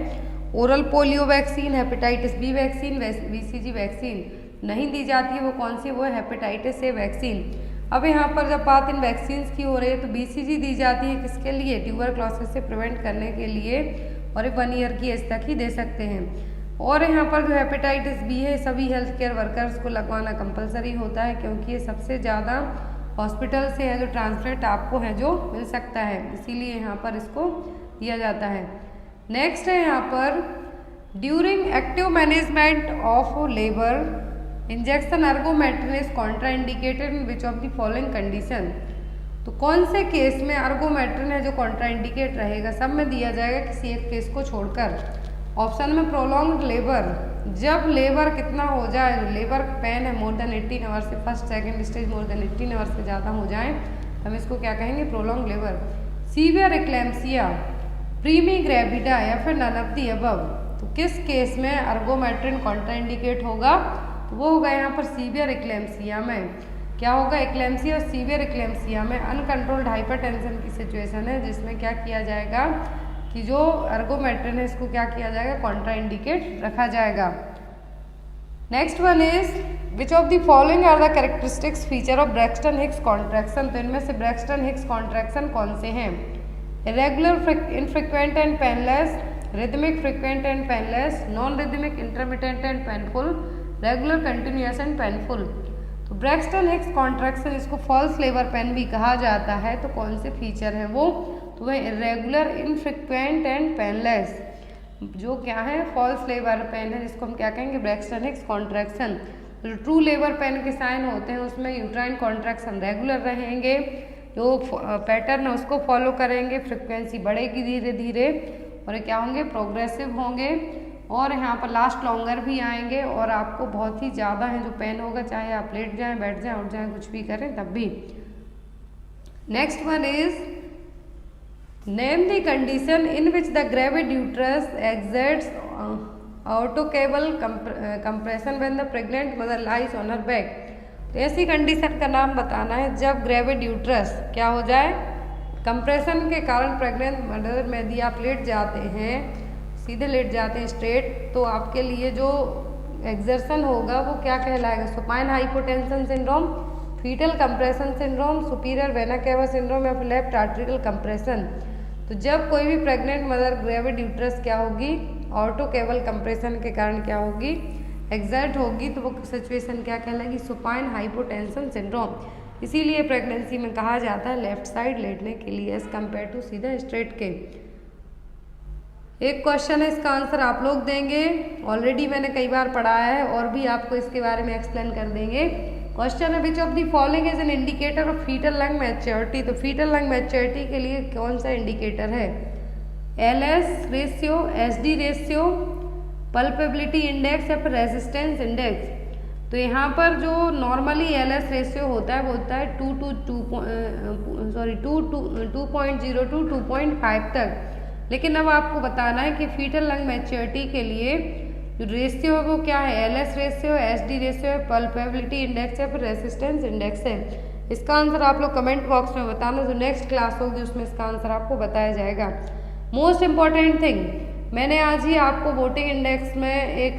Oral polio vaccine, hepatitis B vaccine, BCG vaccine नहीं दी जाती है। वो कौन सी? वो हेपेटाइटिस ए वैक्सीन। अब यहाँ पर जब बात इन वैक्सीन की हो रही है तो BCG दी जाती है किसके लिए? ट्यूबरक्लोसिस से प्रिवेंट करने के लिए, और ये 1 year की एज तक ही दे सकते हैं। और यहाँ पर जो हेपेटाइटिस बी है सभी हेल्थ केयर वर्कर्स को लगवाना कंपलसरी होता है, क्योंकि ये सबसे ज़्यादा हॉस्पिटल से है जो ट्रांसलेट आपको है जो मिल सकता है, इसीलिए यहाँ पर इसको दिया जाता है। नेक्स्ट है यहाँ पर during active management of labour injection ergometrine is contraindicated in which of the following condition. तो कौन से केस में अर्गोमेट्रिन है जो कॉन्ट्राइंडिकेट रहेगा? सब में दिया जाएगा किसी एक केस को छोड़कर। ऑप्शन में प्रोलॉन्ग्ड लेबर, जब लेबर कितना हो जाए, लेबर पेन है मोर देन 18 आवर्स से, first second stage more than 18 hours से ज़्यादा हो जाए तो हम इसको क्या कहेंगे? Prolonged labour. Severe eclampsia, primi gravida या फिर नन ऑफ द अबव। तो किस केस में अर्गोमेट्रिन कॉन्ट्राइंडिकेट होगा? तो वो होगा यहाँ पर सीवियर एक्लेम्सिया में। क्या होगा? एक्लेम्सिया और सीवियर एक्लेम्सिया में अनकंट्रोल्ड हाइपरटेंशन की सिचुएशन है, जिसमें क्या किया जाएगा कि जो अर्गोमेट्रिन है इसको क्या किया जाएगा? कॉन्ट्राइंडिकेट रखा जाएगा। Next one is which of the following are the characteristics feature of Braxton Hicks contraction. तो इनमें से ब्रैक्सटन हिक्स कॉन्ट्रैक्शन कौन से हैं? Irregular, infrequent and painless, rhythmic, frequent and painless, non rhythmic, intermittent and painful, regular, continuous and painful. तो Braxton Hicks contraction इसको false labour pain भी कहा जाता है। तो कौन से फीचर है वो? तो वह इरेगुलर, इनफ्रीक्वेंट एंड पेनलेस। जो क्या है? फॉल्स लेबर पेन है, जिसको हम क्या कहेंगे? Braxton Hicks contraction. जो ट्रू लेबर पेन के साइन होते हैं उसमें यूट्राइन कॉन्ट्रैक्शन रेगुलर रहेंगे, जो पैटर्न है उसको फॉलो करेंगे, फ्रिक्वेंसी बढ़ेगी धीरे धीरे, और ये क्या होंगे? प्रोग्रेसिव होंगे, और यहाँ पर लास्ट लॉन्गर भी आएंगे, और आपको बहुत ही ज़्यादा है जो पेन होगा, चाहे आप लेट जाएं, बैठ जाएं, उठ जाएं, कुछ भी करें तब भी। Next one is name the condition in which the gravid uterus exerts aortocaval compression when the pregnant mother lies on her back. तो ऐसी कंडीशन का नाम बताना है जब ग्रेविड यूट्रस क्या हो जाए, कंप्रेशन के कारण प्रेग्नेंट मदर में यदि आप लेट जाते हैं, सीधे लेट जाते हैं स्ट्रेट, तो आपके लिए जो एक्सर्शन होगा वो क्या कहलाएगा, supine hypotension syndrome, foetal compression syndrome, superior vena cava syndrome या फिर लेफ्ट आर्टरियल कंप्रेशन। तो जब कोई भी प्रेग्नेंट मदर ग्रेविड यूट्रस क्या होगी, ऑटोकेबल कंप्रेशन के कारण क्या होगी, एक्सर्ट होगी, तो वो सिचुएशन क्या कहलाएगी, सुपाइन हाइपोटेंशन सिंड्रोम। इसीलिए प्रेगनेंसी में कहा जाता है लेफ्ट साइड लेटने के लिए एज कम्पेयर टू सीधा स्ट्रेट के। एक क्वेश्चन है, इसका आंसर आप लोग देंगे, ऑलरेडी मैंने कई बार पढ़ाया है और भी आपको इसके बारे में एक्सप्लेन कर देंगे। क्वेश्चन है which of the following is an indicator of fetal lung maturity. तो फीटल लंग मैच्योरिटी के लिए कौन सा इंडिकेटर है, LS ratio, SD ratio, pulsatility index या फिर रेजिस्टेंस इंडेक्स। तो यहाँ पर जो नॉर्मली LS रेशियो होता है वो होता है 2.0 to 2.5 तक। लेकिन अब आपको बताना है कि फीटल लंग मैच्योरिटी के लिए जो रेशियो है वो क्या है, LS रेशियो, SD रेशियो है, पल्पेबिलिटी इंडेक्स या फिर रेजिस्टेंस इंडेक्स है। इसका आंसर आप लोग कमेंट बॉक्स में बताना, जो नेक्स्ट क्लास होगी उसमें इसका आंसर आपको बताया जाएगा। मोस्ट इम्पॉर्टेंट थिंग, मैंने आज ही आपको वोटिंग इंडेक्स में एक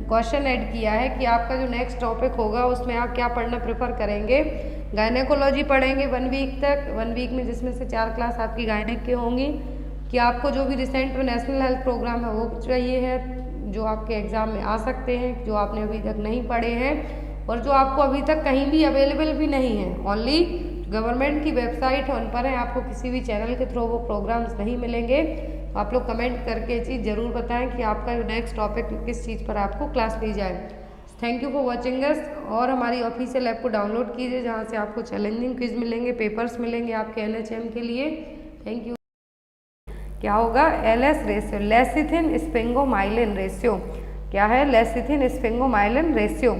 क्वेश्चन ऐड किया है कि आपका जो नेक्स्ट टॉपिक होगा उसमें आप क्या पढ़ना प्रेफर करेंगे। गायनेकोलॉजी पढ़ेंगे 1 वीक तक, 1 वीक में जिसमें से 4 क्लास आपकी गायनेक की होंगी, कि आपको जो भी रिसेंट में नेशनल हेल्थ प्रोग्राम है वो चाहिए है, जो आपके एग्ज़ाम में आ सकते हैं, जो आपने अभी तक नहीं पढ़े हैं और जो आपको अभी तक कहीं भी अवेलेबल भी नहीं है, ओनली गवर्नमेंट की वेबसाइट है उन पर है, आपको किसी भी चैनल के थ्रू वो प्रोग्राम्स नहीं मिलेंगे। तो आप लोग कमेंट करके ये चीज़ ज़रूर बताएं कि आपका नेक्स्ट टॉपिक किस चीज़ पर आपको क्लास ली जाए। थैंक यू फॉर वॉचिंग अस, और हमारी ऑफिशियल ऐप को डाउनलोड कीजिए जहाँ से आपको चैलेंजिंग क्विज मिलेंगे, पेपर्स मिलेंगे आपके NHM के लिए। Thank you. क्या होगा, LS ratio, lecithin sphingomyelin ratio. क्या है, लेसिथिन स्फिंगोमाइलिन रेशियो,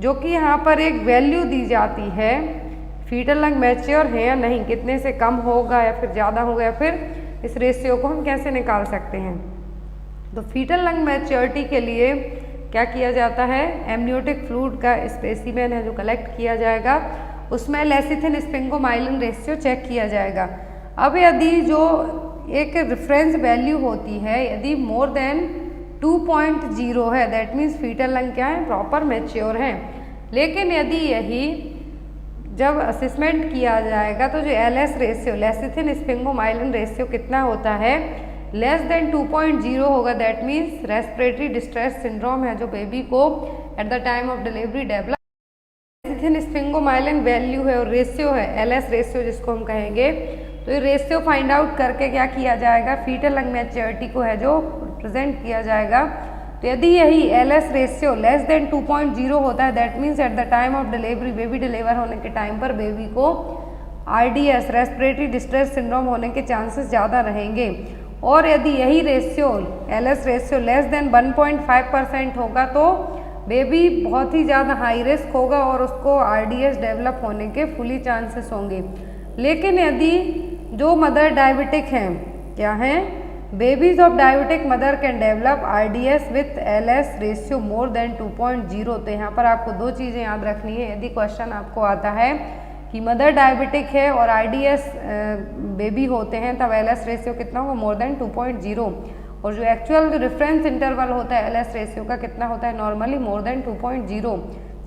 जो कि यहाँ पर एक वैल्यू दी जाती है फीटल लंग मैच्योर है या नहीं, कितने से कम होगा या फिर ज़्यादा होगा, या फिर इस रेशियो को हम कैसे निकाल सकते हैं। तो फीटल लंग मैच्योरिटी के लिए क्या किया जाता है, एमनियोटिक फ्लूइड का स्पेसिमेन है जो कलेक्ट किया जाएगा, उसमें लेसिथिन स्फिंगोमाइलिन रेशियो चेक किया जाएगा। अब यदि जो एक रेफरेंस वैल्यू होती है, यदि मोर देन 2.0 है, दैट मीन्स फीटल लंग क्या है, प्रॉपर मैच्योर है। लेकिन यदि यही जब असेसमेंट किया जाएगा तो जो LS ratio, lecithin sphingomyelin ratio कितना होता है, लेस देन 2.0 होगा, that means respiratory distress syndrome है जो बेबी को eight the time of delivery develop. Lecithin sphingomyelin value है और रेशियो है LS रेशियो जिसको हम कहेंगे। तो ये रेशियो फाइंड आउट करके क्या किया जाएगा, फीटल लंग मैच्योरिटी को है जो प्रेजेंट किया जाएगा। तो यदि यही LS रेशियो लेस देन 2.0 होता है, that means eight the time of delivery, baby deliver होने के टाइम पर बेबी को RDS रेस्पिरेटरी डिस्ट्रेस सिंड्रोम होने के चांसेस ज़्यादा रहेंगे। और यदि यही ratio LS ratio less than 1.5% होगा तो बेबी बहुत ही ज़्यादा हाई रिस्क होगा और उसको RDS डेवलप होने के फुली चांसेस होंगे। लेकिन यदि जो मदर डायबिटिक हैं, क्या हैं, babies of diabetic mother can develop RDS with LS ratio more than 2.0। तो यहाँ पर आपको 2 चीज़ें याद रखनी है। यदि क्वेश्चन आपको आता है कि मदर डायबिटिक है और RDS बेबी होते हैं, तब LS रेशियो कितना होगा, मोर देन 2.0। और जो एक्चुअल जो रेफरेंस इंटरवल होता है LS रेशियो का कितना होता है, नॉर्मली मोर देन 2.0,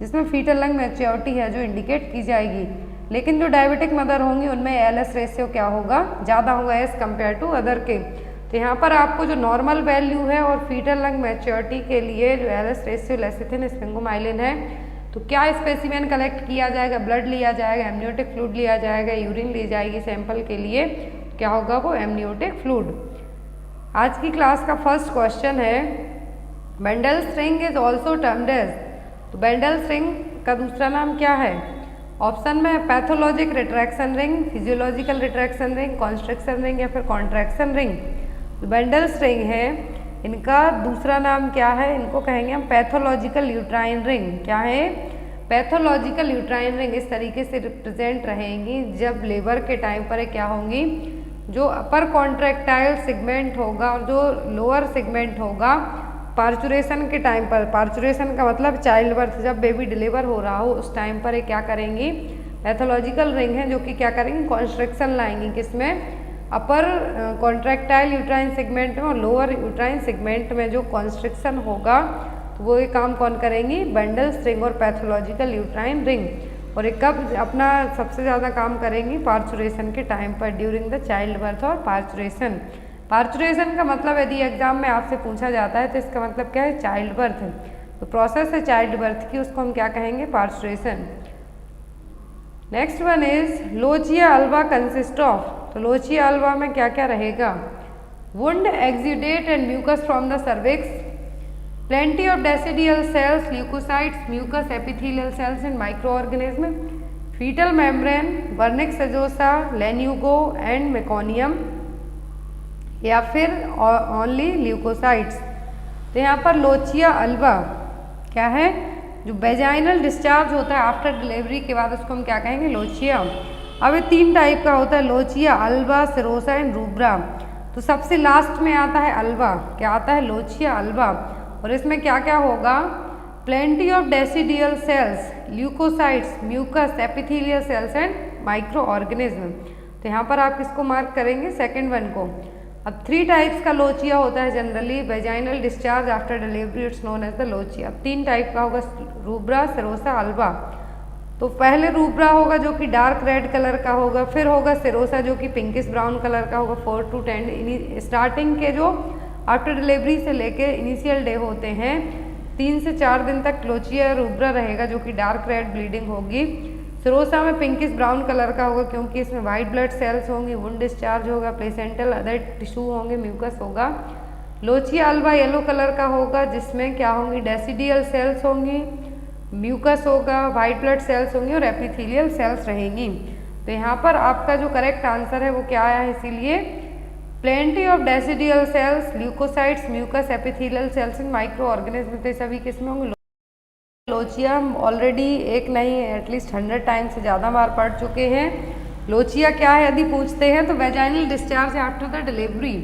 जिसमें फीटल लंग मैच्योरिटी है जो इंडिकेट की जाएगी। लेकिन जो डायबिटिक मदर होंगी उनमें LS रेशियो क्या होगा, ज़्यादा होगा एज कम्पेयर टू अदर के। तो यहाँ पर आपको जो नॉर्मल वैल्यू है और फीटल लंग मैच्योरिटी के लिए जो LS रेशियो लेसिथिन स्फिंगोमाइलिन है, तो क्या स्पेसिमेन कलेक्ट किया जाएगा, ब्लड लिया जाएगा, एमनियोटिक फ्लूइड लिया जाएगा, यूरिन ली जाएगी सैंपल के लिए, क्या होगा वो एमनियोटिक फ्लूइड। आज की क्लास का फर्स्ट क्वेश्चन है, Bandl's ring is also termed as. तो बेंडेल्स रिंग का दूसरा नाम क्या है, ऑप्शन में pathologic retraction ring, physiological retraction ring, constriction ring या फिर कॉन्ट्रैक्शन रिंग। बेंडेल्स रिंग है, इनका दूसरा नाम क्या है, इनको कहेंगे हम पैथोलॉजिकल यूट्राइन रिंग। क्या है, पैथोलॉजिकल यूट्राइन रिंग इस तरीके से रिप्रेजेंट रहेंगी जब लेबर के टाइम पर क्या होंगी, जो अपर कॉन्ट्रैक्टाइल सेगमेंट होगा और जो लोअर सेगमेंट होगा पार्चुरेशन के टाइम पर, पार्चुरेशन का मतलब चाइल्ड बर्थ, जब बेबी डिलीवर हो रहा हो उस टाइम पर ये क्या करेंगी, पैथोलॉजिकल रिंग है जो कि क्या करेंगी, कॉन्स्ट्रिक्शन लाएंगी किसमें, अपर कॉन्ट्रैक्टाइल यूट्राइन सेगमेंट में और लोअर यूट्राइन सेगमेंट में जो कॉन्स्ट्रिक्शन होगा तो वो ये काम कौन करेंगी, बंडल्स रिंग और पैथोलॉजिकल यूट्राइन रिंग। और ये कब अपना सबसे ज़्यादा काम करेंगी, पार्चुरेशन के टाइम पर, ड्यूरिंग द चाइल्ड बर्थ और पार्चुरेशन। पार्चुरेशन का मतलब यदि एग्जाम में आपसे पूछा जाता है तो इसका मतलब क्या है, चाइल्ड बर्थ। तो प्रोसेस है चाइल्ड बर्थ की, उसको हम क्या कहेंगे, parturition. Next one is lochia alba consist of. तो लोचिया अल्वा में क्या क्या रहेगा, wound, exudate and mucus from the cervix, plenty of decidual cells, leucocytes, mucus, epithelial cells and micro organism, fetal membrane, vernix caseosa, lanugo and meconium, या फिर only leukocytes. तो यहाँ पर लोचिया अल्वा क्या है, जो वेजाइनल डिस्चार्ज होता है आफ्टर डिलीवरी के बाद उसको हम क्या कहेंगे, लोचिया। अब ये 3 टाइप का होता है, lochia, Alva, serosa and rubra. तो सबसे लास्ट में आता है अल्वा, क्या आता है, लोचिया अल्वा। और इसमें क्या क्या होगा, plenty of decidual cells, leucocytes, mucus, epithelial cells and micro organism. तो यहाँ पर आप किसको मार्क करेंगे, सेकेंड वन को। अब 3 टाइप्स का लोचिया होता है generally, vaginal discharge after delivery, it's known as the lochia. 3 type का होगा, रूब्रा, सेरोसा, अल्वा। तो पहले रूब्रा होगा जो कि डार्क रेड कलर का होगा, फिर होगा सेरोसा जो कि पिंकिश ब्राउन कलर का होगा 4 to 10। स्टार्टिंग के जो आफ्टर डिलीवरी से लेके इनिशियल डे होते हैं 3 से 4 दिन तक लोचिया रूब्रा रहेगा जो कि डार्क रेड ब्लीडिंग होगी। सेरोसा में पिंकिश ब्राउन कलर का होगा क्योंकि इसमें वाइट ब्लड सेल्स होंगी, वुंड डिस्चार्ज होगा, प्लेसेंटल अदर टिश्यू होंगे, म्यूकस होगा। लोचिया अल्वा येलो कलर का होगा जिसमें क्या होंगी, डेसिडियल सेल्स होंगी, म्यूकस होगा, वाइट ब्लड सेल्स होंगी और एपिथेलियल सेल्स रहेंगी। तो यहाँ पर आपका जो करेक्ट आंसर है वो क्या आया है, इसीलिए plenty of decidual cells, leucocytes, mucus, epithelial cells and micro organism. तो सभी किसमें होंगे, लोचिया। हम ऑलरेडी एक नहीं एटलीस्ट 100 टाइम्स से ज़्यादा बार पढ़ चुके हैं। लोचिया क्या है यदि पूछते हैं तो vaginal discharge after the delivery.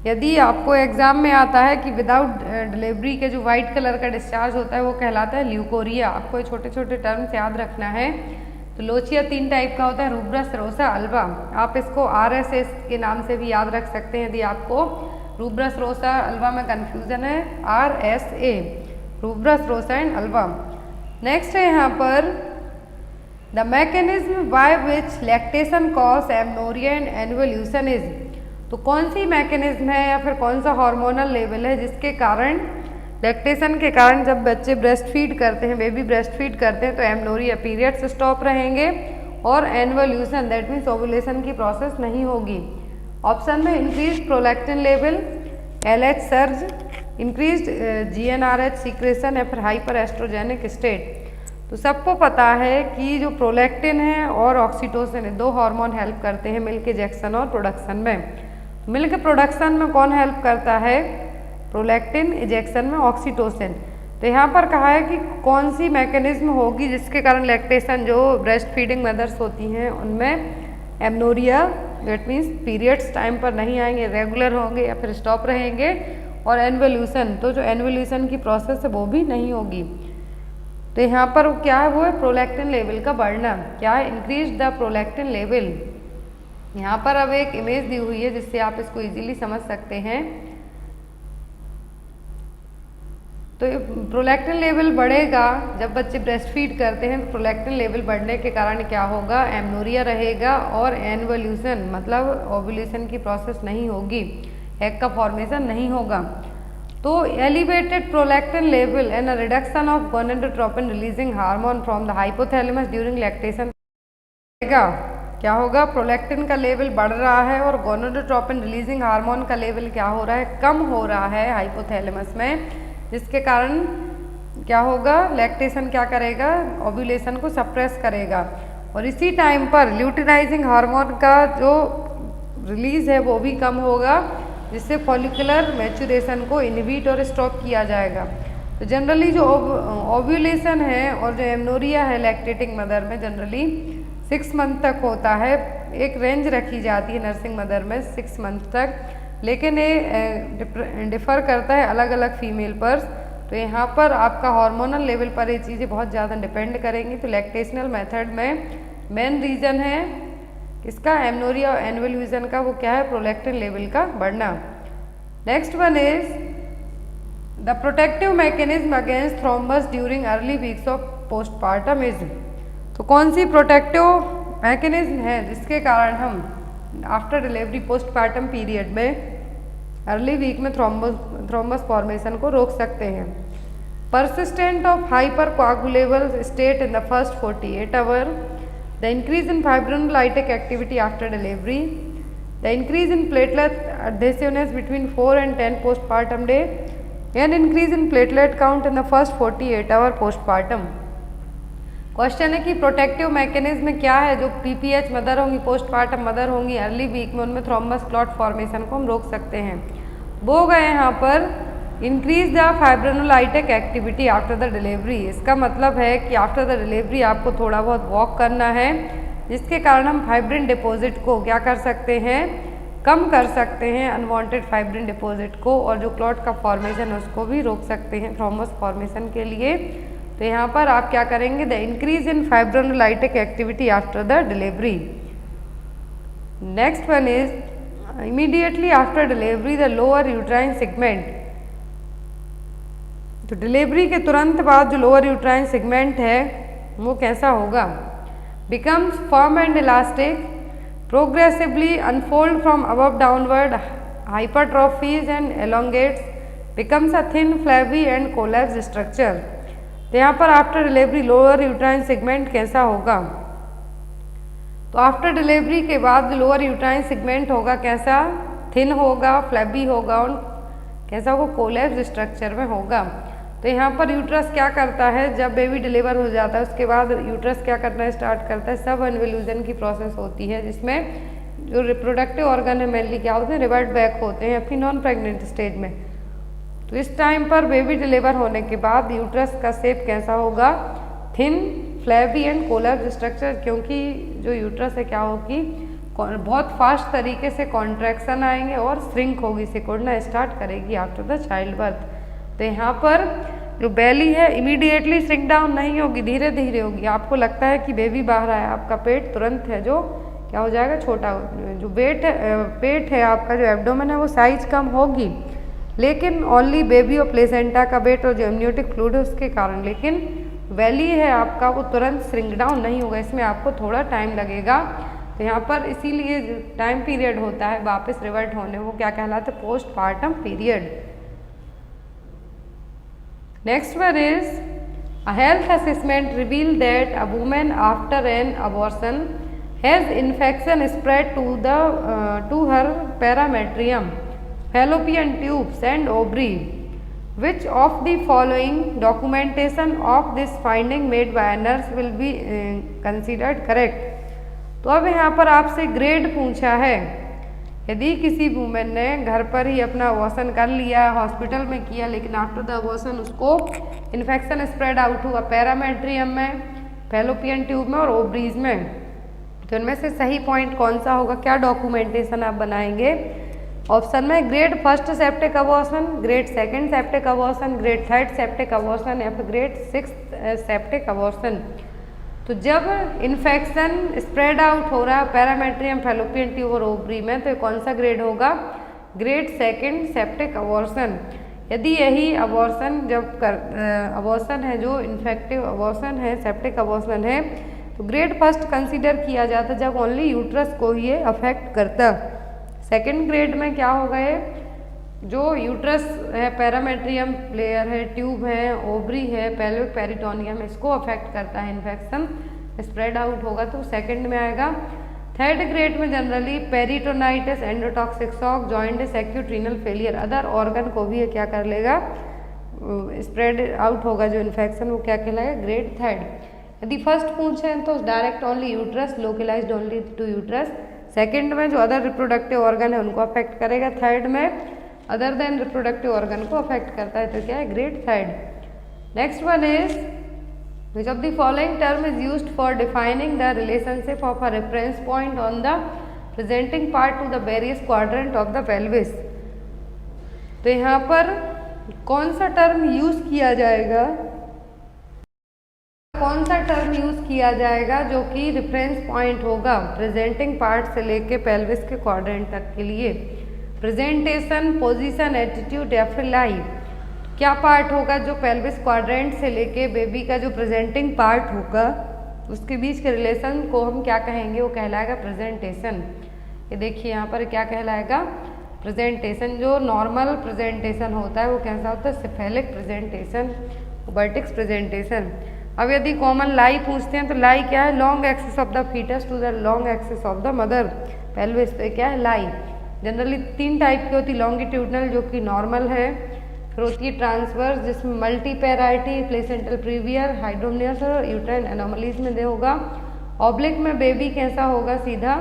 यदि आपको एग्जाम में आता है कि विदाउट डिलीवरी के जो वाइट कलर का डिस्चार्ज होता है वो कहलाता है ल्यूकोरिया। आपको ये छोटे छोटे टर्म्स याद रखना है। तो लोचिया 3 टाइप का होता है, रूब्रा, सेरोसा, अल्वा। आप इसको RSS के नाम से भी याद रख सकते हैं यदि आपको रूब्रा, सेरोसा, अल्वा में कन्फ्यूजन है। RSA, rubra, serosa and alba. Next है यहाँ पर the mechanism by which lactation cause amenorrhoea and involution is. तो कौन सी मैकेनिज्म है या फिर कौन सा हार्मोनल लेवल है जिसके कारण लैक्टेशन के कारण जब बच्चे ब्रेस्ट फीड करते हैं, बेबी ब्रेस्ट फीड करते हैं तो एमनोरिया पीरियड्स स्टॉप रहेंगे और एन्वोल्यूशन दैट मीन्स ओवुलेशन की प्रोसेस नहीं होगी। ऑप्शन में increase prolactin level, LH surge, increase GnRH secretion या फिर हाइपर एस्ट्रोजेनिक स्टेट। तो सबको पता है कि जो प्रोलैक्टिन है और ऑक्सीटोसिन है 2 हार्मोन हेल्प करते हैं मिल्क इजेक्शन और प्रोडक्शन में। मिल्क प्रोडक्शन में कौन हेल्प करता है, प्रोलैक्टिन, इजेक्शन में ऑक्सीटोसिन। तो यहाँ पर कहा है कि कौन सी मैकेनिज्म होगी जिसके कारण लैक्टेशन जो ब्रेस्ट फीडिंग मदर्स होती हैं उनमें amenorrhoea that means periods time पर नहीं आएंगे, रेगुलर होंगे या फिर स्टॉप रहेंगे, और एन्वोल्यूशन तो जो एन्वोल्यूशन की प्रोसेस है वो भी नहीं होगी। तो यहाँ पर क्या है, वो है प्रोलैक्टिन लेवल का बढ़ना। क्या है, इंक्रीज द प्रोलैक्टिन लेवल। यहाँ पर अब एक इमेज दी हुई है जिससे आप इसको इजीली समझ सकते हैं। तो प्रोलैक्टिन लेवल बढ़ेगा जब बच्चे ब्रेस्ट फीड करते हैं। तो प्रोलैक्टिन लेवल बढ़ने के कारण क्या होगा, एमनोरिया रहेगा और एन्वोल्यूशन मतलब ओव्यूलेशन की प्रोसेस नहीं होगी, एग का फॉर्मेशन नहीं होगा। तो elevated prolactin level and reduction of gonadotropin releasing hormone from the hypothalamus during lactation. क्या होगा, प्रोलैक्टिन का लेवल बढ़ रहा है और गोनेडोट्रोपिन रिलीजिंग हार्मोन का लेवल क्या हो रहा है, कम हो रहा है हाइपोथैलेमस में, जिसके कारण क्या होगा, लैक्टेशन क्या करेगा, ओव्यूलेशन को सप्रेस करेगा। और इसी टाइम पर ल्यूटिनाइजिंग हार्मोन का जो रिलीज है वो भी कम होगा, जिससे फॉलिकुलर मैच्योरेशन को इनहिबिट और स्टॉप किया जाएगा। तो जनरली जो ओव्यूलेशन है और जो एमनोरिया है लैक्टेटिंग मदर में जनरली 6 मंथ तक होता है। एक रेंज रखी जाती है नर्सिंग मदर में 6 मंथ तक, लेकिन ये डिफ़र करता है अलग अलग फीमेल पर। तो यहाँ पर आपका हार्मोनल लेवल पर ये चीज़ें बहुत ज़्यादा डिपेंड करेंगी। तो लैक्टेशनल मेथड में मेन रीज़न है इसका एमनोरिया और एनवल का, वो क्या है, प्रोलैक्टिन लेवल का बढ़ना। Next one is the protective mechanism against thrombus during early weeks of postpartum is. तो कौन सी प्रोटेक्टिव मैकेनिज्म है जिसके कारण हम आफ्टर डिलीवरी पोस्टपार्टम पीरियड में अर्ली वीक में थ्रोम्बस फॉर्मेशन को रोक सकते हैं? Persistent of hyper coagulable state in the first 48 hour, the increase in fibrinolytic activity after delivery, the increase in platelet adhesiveness between 4 and 10 postpartum day, and increase in platelet count in the first 48 hour postpartum। Question है कि protective mechanism में क्या है जो PPH mother होंगी, postpartum mother होंगी early week में, उनमें थ्रोम्बस क्लॉट फॉर्मेशन को हम रोक सकते हैं। वो गए यहाँ पर increase the fibrinolytic activity after the delivery. इसका मतलब है कि आफ्टर द डिलीवरी आपको थोड़ा बहुत वॉक करना है, जिसके कारण हम फाइब्रिन डिपॉजिट को क्या कर सकते हैं, कम कर सकते हैं, अनवांटेड फाइब्रिन डिपॉजिट को, और जो क्लॉट का फॉर्मेशन है उसको भी रोक सकते हैं थ्रोम्बस फॉर्मेशन के लिए। तो यहाँ पर आप क्या करेंगे, the increase in fibrinolytic activity after the delivery. Next one is immediately after delivery the lower uterine segment. तो डिलीवरी के तुरंत बाद जो लोअर यूट्राइन सेगमेंट है वो कैसा होगा, becomes firm and elastic, progressively unfold from above downward, hypertrophies and elongates, becomes a thin flabby and collapsed structure। तो यहाँ पर after delivery lower uterine segment कैसा होगा, तो आफ्टर डिलीवरी के बाद लोअर यूट्राइन सेगमेंट होगा कैसा, थिन होगा, फ्लैबी होगा और कैसा होगा, कोलैप्स स्ट्रक्चर में होगा। तो यहाँ पर यूट्रस क्या करता है, जब बेबी डिलीवर हो जाता है उसके बाद यूट्रस क्या करना स्टार्ट करता है, सब इन्वोल्यूशन की प्रोसेस होती है, जिसमें जो रिप्रोडक्टिव ऑर्गन है मेनली क्या होते हैं, रिवर्ट बैक होते हैं अपनी नॉन प्रेग्नेंट स्टेज में। तो इस टाइम पर बेबी डिलीवर होने के बाद यूट्रस का शेप कैसा होगा, thin, flabby and collapse structure, क्योंकि जो यूट्रस है क्या होगी, बहुत फास्ट तरीके से कॉन्ट्रैक्शन आएंगे और श्रिंक होगी, सिकुड़ना स्टार्ट करेगी आफ्टर द चाइल्ड बर्थ। तो यहाँ पर जो बेली है इमीडिएटली श्रिंक डाउन नहीं होगी, धीरे धीरे होगी। आपको लगता है कि बेबी बाहर आया, आपका पेट तुरंत है जो क्या हो जाएगा, छोटा। जो पेट है आपका, जो एब्डोमेन है वो साइज कम होगी, लेकिन ओनली बेबी और प्लेसेंटा का वेट और जो एमनियोटिक फ्लूइड है उसके कारण, लेकिन वैली है आपका वो तुरंत श्रिंक डाउन नहीं होगा, इसमें आपको थोड़ा टाइम लगेगा। तो यहाँ पर इसीलिए जो टाइम पीरियड होता है वापस रिवर्ट होने, वो क्या कहलाता है, postpartum period. Next one is a health assessment revealed that a woman after an abortion has infection spread to her parametrium, fallopian tubes and ovary. Which of the following documentation of this finding made by a nurse will be considered correct? तो अब यहाँ पर आपसे grade पूछा है, यदि किसी women ने घर पर ही अपना अबॉर्शन कर लिया, हॉस्पिटल में किया, लेकिन आफ्टर द अबॉर्शन उसको इन्फेक्शन स्प्रेड आउट हुआ पैरामेट्रियम में, फैलोपियन ट्यूब में और ओवरीज में, तो इनमें से सही पॉइंट कौन सा होगा, क्या डॉक्यूमेंटेशन आप बनाएंगे? ऑप्शन में grade first septic abortion, grade second septic abortion, grade third septic abortion या फिर ग्रेड 6th सेप्टिक अबॉर्शन। तो जब इन्फेक्शन स्प्रेड आउट हो रहा है पैरामेट्रियम, फैलोपियन ट्यूब और ओवरी में, तो कौन सा ग्रेड होगा, ग्रेड सेकंड सेप्टिक अबॉर्शन। यदि यही अबॉर्शन अबॉर्शन है जो इन्फेक्टिव अबॉर्शन है, सेप्टिक अबॉर्शन है, तो ग्रेड फर्स्ट कंसीडर किया जाता जब ओनली यूट्रस को ही ये अफेक्ट करता। सेकेंड ग्रेड में क्या होगा, ये जो यूट्रस है, पैरामेट्रियम लेयर है, ट्यूब है, ओवरी है, पेल्विक पेरिटोनियम, इसको अफेक्ट करता है, इन्फेक्शन स्प्रेड आउट होगा तो सेकंड में आएगा। थर्ड ग्रेड में generally peritonitis, endotoxic shock, jaundice, acute renal failure, other organ को भी क्या कर लेगा, स्प्रेड आउट होगा जो इन्फेक्शन, वो क्या कहलाएगा, ग्रेड थर्ड। यदि फर्स्ट पूछें तो direct only uterus, localised only to uterus. Second में जो अदर रिप्रोडक्टिव ऑर्गन है उनको अफेक्ट करेगा। थर्ड में अदर देन रिप्रोडक्टिव ऑर्गन को अफेक्ट करता है, तो क्या है, grade third. Next one is Which of the following term is used for defining the relationship of a reference point on the presenting part to the various quadrant of the pelvis? तो यहाँ पर कौन सा term use किया जाएगा, कौन सा term use किया जाएगा जो कि रेफरेंस पॉइंट होगा प्रेजेंटिंग पार्ट से लेके पेल्विस के क्वाड्रेंट तक के लिए? प्रेजेंटेशन, पोजीशन, एटीट्यूड या फिर लाई? क्या पार्ट होगा जो पेल्विस क्वाड्रेंट से लेके बेबी का जो प्रेजेंटिंग पार्ट होगा उसके बीच के रिलेशन को हम क्या कहेंगे? वो कहलाएगा प्रेजेंटेशन। ये देखिए यहाँ पर क्या कहलाएगा? प्रेजेंटेशन। जो नॉर्मल प्रेजेंटेशन होता है वो कैसा होता है? Cephalic presentation, vertex presentation. अब यदि कॉमन लाई पूछते हैं तो लाई क्या है? Long axis of the foetus to the long axis of the mother pelvis. तो क्या है? लाई। जनरली 3 टाइप की होती है, लॉन्गिट्यूडनल जो कि नॉर्मल है, फिर होती है ट्रांसवर्स जिसमें मल्टी पैराइटी, प्लेसेंटल प्रीवियर, हाइड्रोमनियस और यूट्राइन एनोमलीज में दे होगा। ऑब्लिक में बेबी कैसा होगा? सीधा।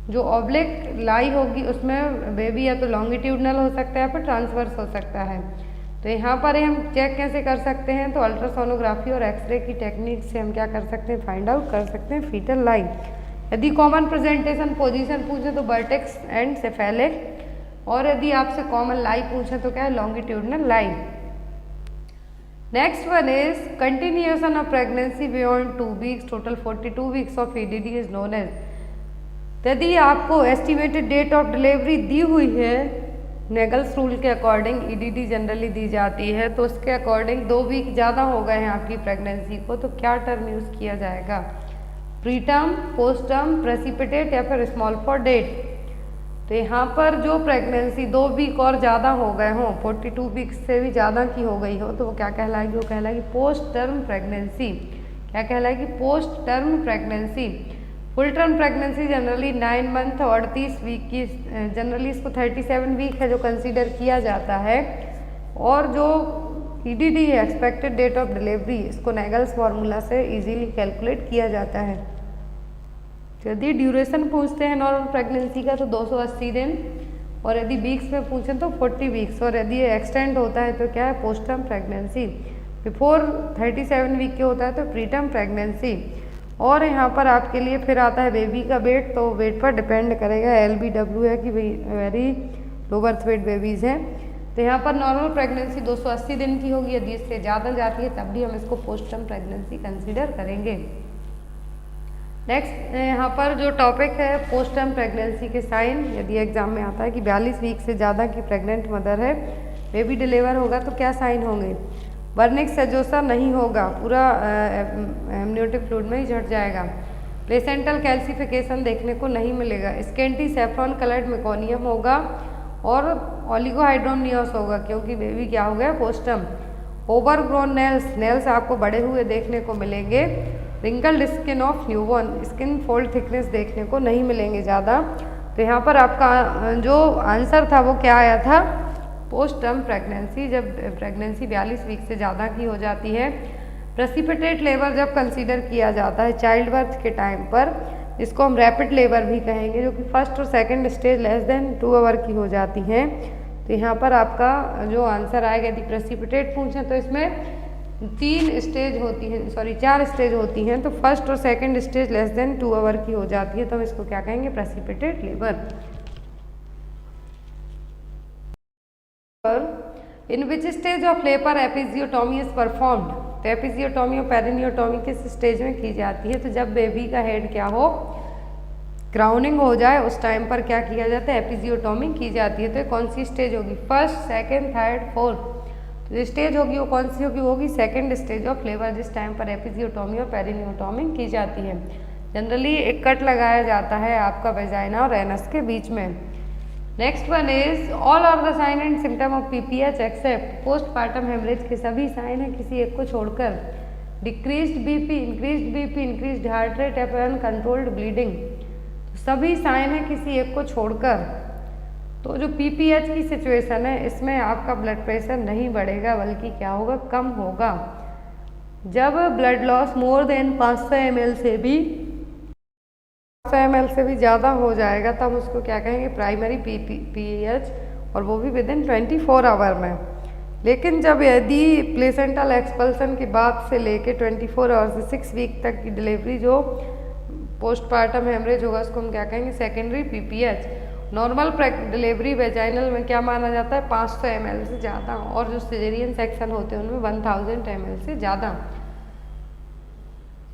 जो ऑब्लिक लाई होगी उसमें बेबी या तो लॉन्गिट्यूडनल हो सकता है या फिर ट्रांसवर्स हो सकता है। तो यहाँ पर हम चेक कैसे कर सकते हैं? तो अल्ट्रासोनोग्राफी और एक्सरे की टेक्निक से हम क्या कर सकते हैं? फाइंड आउट कर सकते हैं फीटल लाई। यदि कॉमन प्रेजेंटेशन पोजीशन पूछे तो वर्टेक्स एंड सेफेलिक, और यदि आपसे कॉमन लाई पूछे तो क्या है? Longitudinal lie. Next one is continuation of pregnancy beyond 2 weeks, total 42 weeks of EDD is known as. यदि आपको एस्टिमेटेड डेट ऑफ डिलीवरी दी हुई है नेगल्स रूल के अकॉर्डिंग, ईडीडी जनरली दी जाती है, तो उसके अकॉर्डिंग 2 वीक ज़्यादा हो गए हैं आपकी प्रेगनेंसी को, तो क्या टर्म यूज़ किया जाएगा? प्रीटर्म, पोस्टर्म, प्रेसिपिटेट या फिर स्मॉल फॉर डेट? तो यहाँ पर जो प्रेगनेंसी 2 वीक और ज़्यादा हो गए हों, 42 वीक्स से भी ज़्यादा की हो गई हो, तो वो क्या कहलाएगी? वो कहलाएगी पोस्ट टर्म प्रेगनेंसी। क्या कहलाएगी? Post term pregnancy. Full term pregnancy generally 9 month और 38 वीक की, जनरली इसको 37 वीक है जो कंसीडर किया जाता है। और जो ईडीडी है, एक्सपेक्टेड डेट ऑफ डिलीवरी, इसको नेगल्स फार्मूला से इजीली कैलकुलेट किया जाता है। यदि ड्यूरेशन पूछते हैं नॉर्मल प्रेगनेंसी का तो 280 दिन, और यदि वीक्स में पूछें तो 40 वीक्स, और यदि ये एक्सटेंड होता है तो क्या है? Post term pregnancy. Before 37 week के होता है तो प्री टर्म प्रेगनेंसी। और यहाँ पर आपके लिए फिर आता है बेबी का वेट, तो वेट पर डिपेंड करेगा। LBW है कि very low birth weight babies हैं। तो यहाँ पर नॉर्मल प्रेगनेंसी 280 दिन की होगी, यदि इससे ज़्यादा जाती है तब भी हम इसको पोस्ट टर्म प्रेगनेंसी कंसिडर करेंगे। नेक्स्ट यहाँ पर जो टॉपिक है पोस्ट टर्म प्रेगनेंसी के साइन, यदि एग्जाम में आता है कि 42 वीक से ज़्यादा की प्रेग्नेंट मदर है, बेबी डिलीवर होगा तो क्या साइन होंगे? वर्निक्स सेजोसा नहीं होगा, पूरा एमनियोटिक फ्लूइड में ही झट जाएगा। प्लेसेंटल कैल्सिफिकेशन देखने को नहीं मिलेगा। स्केंटी सेफ्रॉन कलर्ड मेकोनियम होगा और ओलिगोहाइड्रोमनियोस होगा, क्योंकि बेबी क्या हो गया? पोस्टम। ओवरग्रोन नेल्स, नेल्स आपको बड़े हुए देखने को मिलेंगे। Wrinkled skin of newborn, skin fold thickness देखने को नहीं मिलेंगे ज़्यादा। तो यहाँ पर आपका जो आंसर था वो क्या आया था? पोस्ट टर्म प्रेगनेंसी, जब प्रेगनेंसी 42 वीक से ज़्यादा की हो जाती है। प्रेसिपिटेट लेबर जब कंसीडर किया जाता है चाइल्ड बर्थ के टाइम पर, इसको हम रैपिड लेबर भी कहेंगे, जो कि फर्स्ट और second stage less than 2 hour की हो जाती हैं। तो यहाँ पर आपका जो आंसर आएगा, यदि प्रेसिपिटेट पूछें तो इसमें 4 स्टेज होती हैं। तो फर्स्ट और second stage less than 2 hour की हो जाती है, तो हम इसको क्या कहेंगे? Precipitate labour. In which stage of labour episiotomy is performed? तो एपिजियोटोमी और पेरिनियोटोमी किस स्टेज में की जाती है? तो जब बेबी का हेड क्या हो? क्राउनिंग हो जाए, उस टाइम पर क्या किया जाता है? एपिजियोटोमी की जाती है। तो कौन सी स्टेज होगी? First, second, third, fourth? तो जो स्टेज होगी वो कौन सी होगी? वो होगी सेकेंड स्टेज ऑफ लेबर, जिस टाइम पर एपिजियोटोमी और पेरिनियोटोमी की जाती है। जनरली एक कट लगाया जाता है आपका वेजाइना और एनस के बीच में। Next one is all are the sign and symptom of PPH except postpartum haemorrhage के सभी साइन है किसी एक को छोड़कर। Decreased BP, increased heart rate, uncontrolled bleeding, सभी साइन है किसी एक को छोड़कर। तो जो PPH की सिचुएशन है इसमें आपका ब्लड प्रेशर नहीं बढ़ेगा, बल्कि क्या होगा? कम होगा। जब blood loss more than 500 ml से भी ज़्यादा हो जाएगा तब उसको क्या कहेंगे? प्राइमरी PPH, और वो भी विद इन 24 आवर में। लेकिन जब यदि प्लेसेंटल एक्सपल्सन के बाद से लेके 24 आवर से 6 वीक तक की डिलीवरी जो पोस्टपार्टम हेमरेज होगा उसको हम क्या कहेंगे, secondary PPH. Normal delivery vaginal में क्या माना जाता है, 500 ml से ज़्यादा, और जो सिजेरियन सेक्शन होते हैं उनमें 1000 ml से ज़्यादा।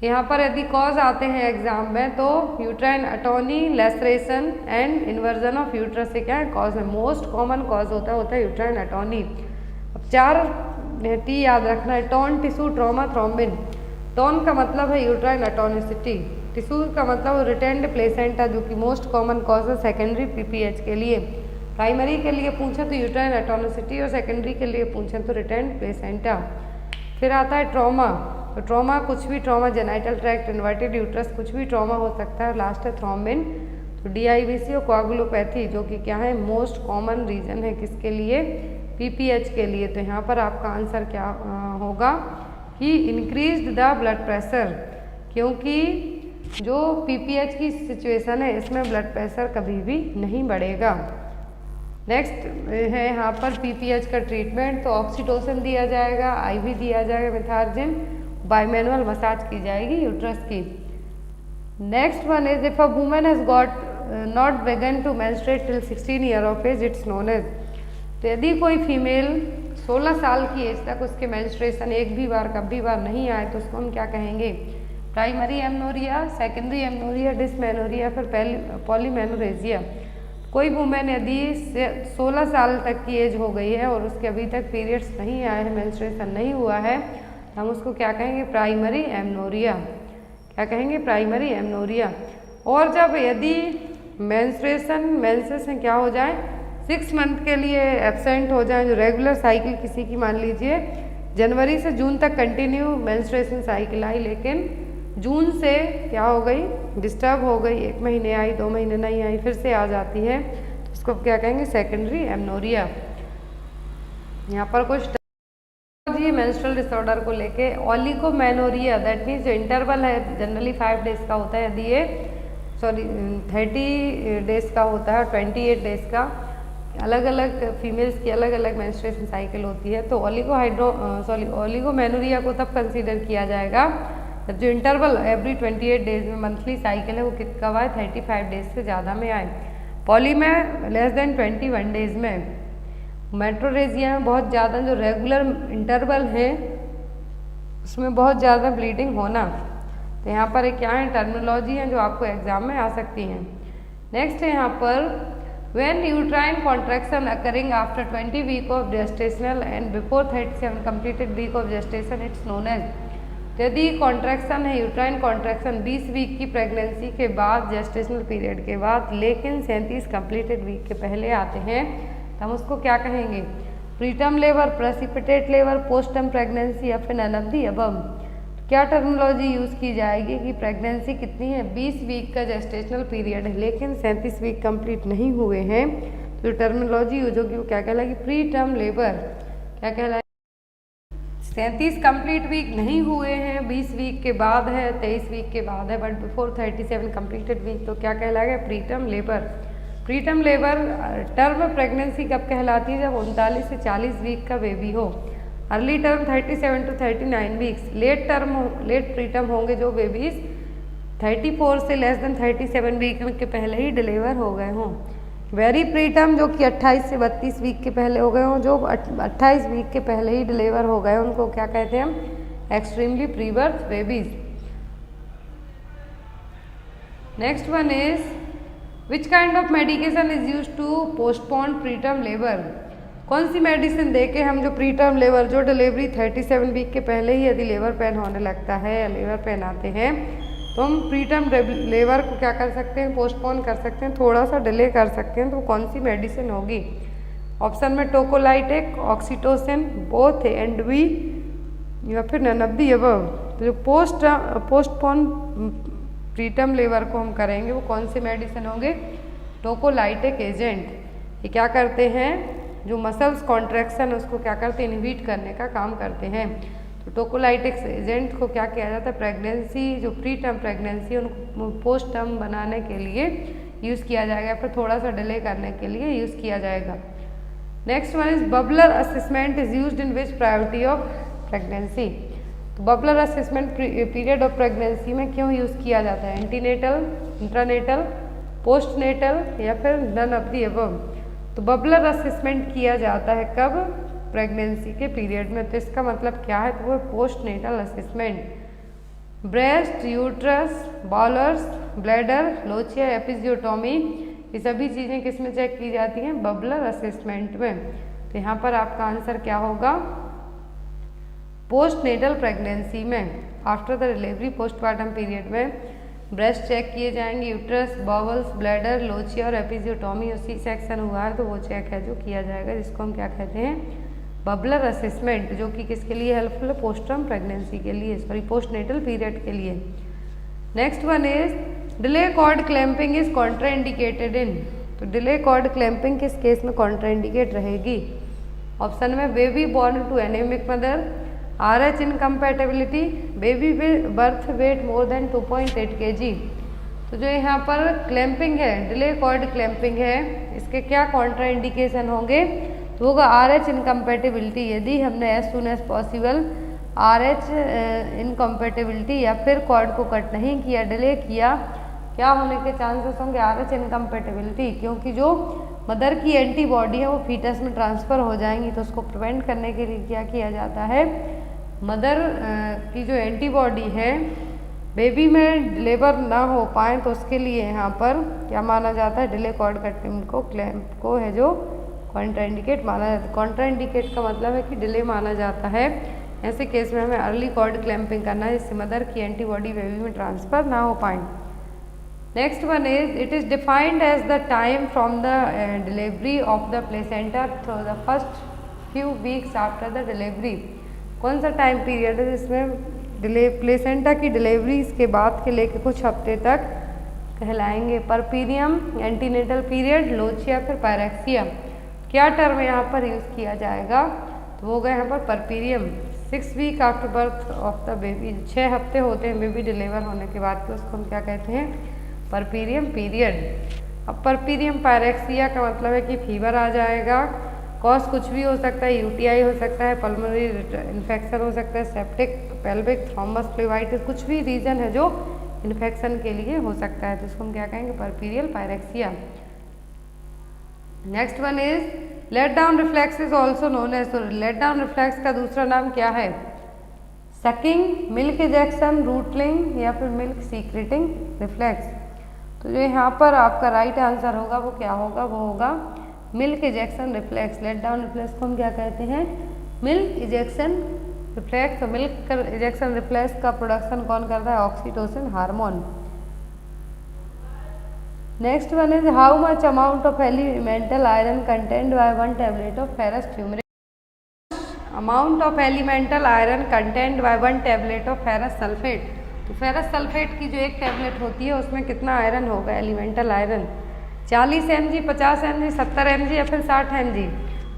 यहाँ पर यदि कॉज आते हैं एग्जाम में तो uterine atony, laceration and inversion of uterus से क्या है कॉज है, मोस्ट कॉमन कॉज होता है यूट्राइन अटोनी। अब 4 टी याद रखना है, tone, tissue, trauma, thrombin. Tone का मतलब है यूट्राइन अटोनिसिटी, टिश्यू का मतलब रिटेंड प्लेसेंटा जो कि मोस्ट कॉमन कॉज है सेकेंडरी पीपीएच के लिए। प्राइमरी के लिए पूछे तो यूट्राइन अटोनिसिटी और सेकेंडरी के लिए पूछे तो रिटेंड प्लेसेंटा। फिर आता है ट्रॉमा, तो ट्रॉमा कुछ भी, trauma genital tract, inverted uterus, कुछ भी ट्रॉमा हो सकता है। लास्ट है थ्रोम्बिन, तो डीआईवीसी और कोआगुलोपैथी जो कि क्या है मोस्ट कॉमन रीजन है किसके लिए, पीपीएच के लिए। तो यहाँ पर आपका आंसर क्या होगा कि इंक्रीज्ड द ब्लड प्रेशर, क्योंकि जो पीपीएच की सिचुएशन है इसमें ब्लड प्रेशर कभी भी नहीं बढ़ेगा। नेक्स्ट है यहाँ पर पीपीएच का ट्रीटमेंट, तो ऑक्सीटोसिन दिया जाएगा, आईवी दिया जाएगा, मिथार्जिन, बायमैनुअल मसाज की जाएगी यूट्रस की। Next one is if a woman has got not begun to menstruate till 16 year of age, it's known as. तो यदि कोई फीमेल 16 साल की एज तक उसके मेंस्ट्रुएशन एक भी बार कभी बार नहीं आए तो उसको हम क्या कहेंगे, primary amenorrhoea, secondary amenorrhoea, dysmenorrhoea, फिर पॉलीमेनोरेजिया। कोई वुमेन यदि 16 साल तक की एज हो गई है और उसके अभी तक पीरियड्स नहीं आए हैं, मेंस्ट्रुएशन नहीं हुआ है, तो हम उसको क्या कहेंगे, प्राइमरी एमनोरिया। क्या कहेंगे, प्राइमरी एमनोरिया। और जब यदि मेंस्ट्रुएशन क्या हो जाए, 6 मंथ के लिए एब्सेंट हो जाए, जो रेगुलर साइकिल किसी की मान लीजिए जनवरी से जून तक कंटिन्यू मेंस्ट्रुएशन साइकिल आई, लेकिन जून से क्या हो गई, डिस्टर्ब हो गई, 1 महीने आई, 2 महीने नहीं आई, फिर से आ जाती है, तो उसको क्या कहेंगे, सेकेंडरी एमनोरिया। यहाँ पर कुछ मेंस्ट्रुअल डिसऑर्डर को लेके, ओलिगोमेनोरिया दैट मीन्स जो इंटरवल है जनरली 5 डेज का होता है, यदि ये 30 डेज का होता है, 28 डेज का, अलग अलग फीमेल्स की अलग अलग मेंस्ट्रुएशन साइकिल होती है, तो ओलिगोमेनोरिया को तब कंसीडर किया जाएगा जब जो इंटरवल एवरी 28 डेज में मंथली साइकिल है वो कब आए, 35 डेज से ज़्यादा में आए। पॉली में लेस देन 21 डेज में। मेट्रोरेजिया में बहुत ज़्यादा जो रेगुलर इंटरवल है उसमें बहुत ज़्यादा ब्लीडिंग होना। तो यहाँ पर क्या है, टर्मिनोलॉजी है जो आपको एग्जाम में आ सकती हैं। नेक्स्ट है यहाँ पर when uterine contraction occurring after 20 week of gestational and before 37 completed week of gestation, it's known as। यदि कॉन्ट्रैक्शन है, यूट्राइन कॉन्ट्रैक्शन 20 वीक की प्रेगनेंसी के बाद, जेस्टेशनल पीरियड के बाद, लेकिन 37 कंप्लीटेड वीक के पहले आते हैं, तो हम उसको क्या कहेंगे, preterm labour, precipitate labour, postterm pregnancy या फिर नन ऑफ द अबव। क्या टर्मिनोलॉजी यूज़ की जाएगी कि प्रेगनेंसी कितनी है, 20 वीक का जेस्टेशनल पीरियड है लेकिन 37 वीक कंप्लीट नहीं हुए हैं, तो टर्मिनोलॉजी यूज होगी वो क्या कहलाएगी, प्री टर्म लेबर। क्या कहलाएगी, 37 कंप्लीट वीक नहीं हुए हैं, 20 वीक के बाद है, 23 वीक के बाद है, बट बिफोर 37 कंप्लीटेड वीक, तो क्या कहलाएगा, pre term labour. Pre term labour term pregnancy कब कहलाती है, जब 39 से 40 वीक का बेबी हो। Early term 37 to 39 weeks. Late pre term होंगे जो बेबीज 34 से लेस देन 37 वीक के पहले ही डिलीवर हो गए हों। वेरी प्री टर्म जो कि 28 से 32 वीक के पहले हो गए हों, जो 28 वीक के पहले ही डिलीवर हो गए, उनको क्या कहते हैं हम, extremely pre birth babies. Next one is which kind of medication is use to postpone pre term labour. कौन सी मेडिसिन देके हम जो प्री टर्म लेबर, जो डिलीवरी 37 वीक के पहले ही यदि लेबर पेन होने लगता है या लेबर पेन आते हैं, तो हम प्री टर्म लेबर को क्या कर सकते हैं, पोस्टपोन कर सकते हैं, थोड़ा सा डिले कर सकते हैं। तो कौन सी मेडिसिन होगी, ऑप्शन में टोकोलाइटिक, ऑक्सीटोसिन, बोथ एंड बी, या फिर नन ऑफ द अबव। तो जो पोस्टपोन प्री टर्म लेबर को हम करेंगे वो कौन से मेडिसिन होंगे, टोकोलाइटिक एजेंट। ये क्या करते हैं, जो मसल्स कॉन्ट्रैक्शन उसको क्या करते हैं, इनहिबिट करने का काम करते हैं। तो टोकोलाइटिक्स एजेंट को क्या किया जाता है, प्रेगनेंसी जो प्री टर्म प्रेगनेंसी उनको पोस्ट टर्म बनाने के लिए यूज़ किया जाएगा, फिर थोड़ा सा डिले करने के लिए यूज़ किया जाएगा। Next one is bubbler assessment is used in which priority of pregnancy. तो bubbler assessment period of pregnancy में क्यों यूज़ किया जाता है? एंटीनेटल, इंट्रानेटल, पोस्टनेटल या फिर नन ऑफ दी अबव। तो बबलर असेसमेंट किया जाता है कब? प्रेगनेंसी के पीरियड में। तो इसका मतलब क्या है? तो वो postnatal assessment. Breast, uterus, bowlers, bladder, lochia, episiotomy, ये सभी चीज़ें किस में चेक की जाती हैं? बबलर असेसमेंट में। तो यहाँ पर आपका आंसर क्या होगा? पोस्टनेटल प्रेगनेंसी में, after the delivery postmortem period में ब्रेस्ट चेक किए जाएंगे, यूट्रस, बॉवल्स, ब्लैडर, लोचिया और एपिजियोटोमी और सी सेक्शन हुआ है तो वो चेक है जो किया जाएगा, जिसको हम क्या कहते हैं? बबलर असेसमेंट, जो कि किसके लिए हेल्पफुल है? पोस्टर्म प्रेगनेंसी के लिए, सॉरी पोस्टनेटल पीरियड के लिए। Next one is delay cord clamping is contraindicated in. तो डिले कॉर्ड क्लैंपिंग किस केस में कॉन्ट्राइंडिकेट रहेगी? ऑप्शन में baby born to anaemic mother, RH incompatibility, baby birth weight more than 2.8 kg। तो जो यहाँ पर क्लैंपिंग है, डिले कॉर्ड क्लैंपिंग है, इसके क्या कॉन्ट्रा इंडिकेशन होंगे? तो होगा RH इनकम्पैटिबिलिटी, यदि हमने as soon as possible RH incompatibility या फिर कॉर्ड को कट नहीं किया, डिले किया, क्या होने के चांसेस होंगे? RH इनकम्पैटिबिलिटी, क्योंकि जो मदर की एंटीबॉडी है वो फीटस में ट्रांसफ़र हो जाएंगी। तो उसको प्रिवेंट करने के लिए क्या किया जाता है? मदर की जो एंटीबॉडी है बेबी में लेबर ना हो पाए तो उसके लिए यहाँ पर क्या माना जाता है? डिले कॉर्ड कटिंग को क्लैंप को है जो कॉन्ट्राइंडिकेट माना जाता है। कॉन्ट्राइंडिकेट का मतलब है कि डिले माना जाता है। ऐसे केस में हमें अर्ली कॉर्ड क्लैंपिंग करना है जिससे मदर की एंटीबॉडी बेबी में ट्रांसफ़र ना हो पाए। Next one is it is defined as the time from the delivery of the placenta through the first few weeks after the delivery. कौन सा टाइम पीरियड है जिसमें प्लेसेंटा की डिलीवरी के बाद के लेके कुछ हफ्ते तक कहलाएंगे? परपीरियम, एंटीनेटल पीरियड, लोचिया, फिर पायरेक्सिया। क्या टर्म यहाँ पर यूज़ किया जाएगा? तो वो गए यहाँ पर puerperium. 6 week after birth of the baby, 6 हफ्ते होते हैं बेबी डिलीवर होने के बाद, तो उसको हम क्या कहते हैं? Puerperium period. अब परपीरियम पायरेक्सिया का मतलब है कि फीवर आ जाएगा, कॉज कुछ भी हो सकता है, UTI हो सकता है, पल्मोनरी इन्फेक्शन हो सकता है, सेप्टिक, पेल्विक, थ्रोम्बस, फ्लूइडाइटिस, कुछ भी रीजन है जो इन्फेक्शन के लिए हो सकता है, तो इसको हम क्या कहेंगे? Puerperal pyrexia. Next one is let down reflex is also known as. तो लेट डाउन रिफ्लेक्स का दूसरा नाम क्या है? सकिंग, मिल्क इजेक्शन, रूटलिंग या फिर मिल्क सीक्रेटिंग रिफ्लेक्स। तो जो यहाँ पर आपका राइट आंसर होगा वो क्या होगा? वो होगा milk ejection reflex. Let down reflex को हम क्या कहते हैं? Milk ejection reflex. तो मिल्क इजेक्शन रिफ्लेक्स का प्रोडक्शन कौन करता है? Oxytocin hormone. Next one is how much amount of elemental iron content by 1 tablet of ferrous fumarate. Amount of elemental iron content by 1 tablet of ferrous sulphate. तो ferrous sulphate की जो एक tablet होती है उसमें कितना आयरन होगा? Elemental iron 40 mg, 50 mg, 70 mg या फिर 60 mg।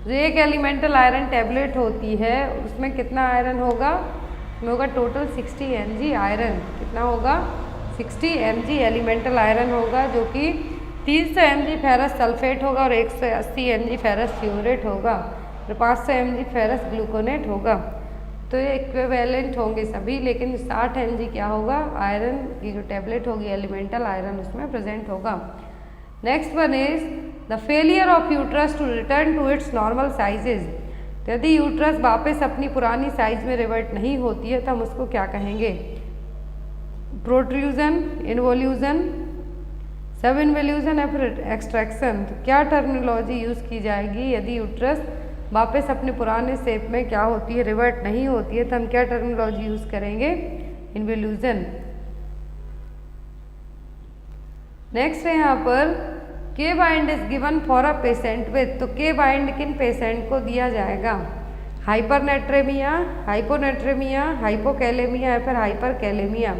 जो एक एलिमेंटल आयरन टैबलेट होती है उसमें कितना आयरन होगा? उसमें होगा टोटल 60 mg आयरन। कितना होगा? 60 mg एलिमेंटल आयरन होगा, जो कि 300 mg फेरस सल्फेट होगा और 180 mg फेरस फ्यूमरेट होगा और 500 mg फेरस ग्लूकोनेट होगा। तो ये इक्विवेलेंट होंगे सभी, लेकिन 60 mg क्या होगा? आयरन की जो टैबलेट होगी एलिमेंटल आयरन उसमें प्रेजेंट होगा। Next one is the failure of uterus to return to its normal sizes. तो यदि यूट्रस वापस अपनी पुरानी साइज में रिवर्ट नहीं होती है तो हम उसको क्या कहेंगे? प्रोट्रूजन, इन्वोल्यूजन, सब इन्वोल्यूजन या फिर एक्सट्रैक्शन। तो क्या टर्मिनोलॉजी यूज़ की जाएगी यदि यूट्रस वापस अपने पुराने शेप में क्या होती है? रिवर्ट नहीं होती है, तो हम क्या टर्मिनोलॉजी यूज़ करेंगे? इन्वोल्यूजन। नेक्स्ट है यहाँ पर के bind is given for a patient with. तो के बाइंड किन पेशेंट को दिया जाएगा? हाइपरनेट्रेमिया, हाइपोनेट्रेमिया, हाइपोकैलेमिया या फिर हाइपरकैलेमिया।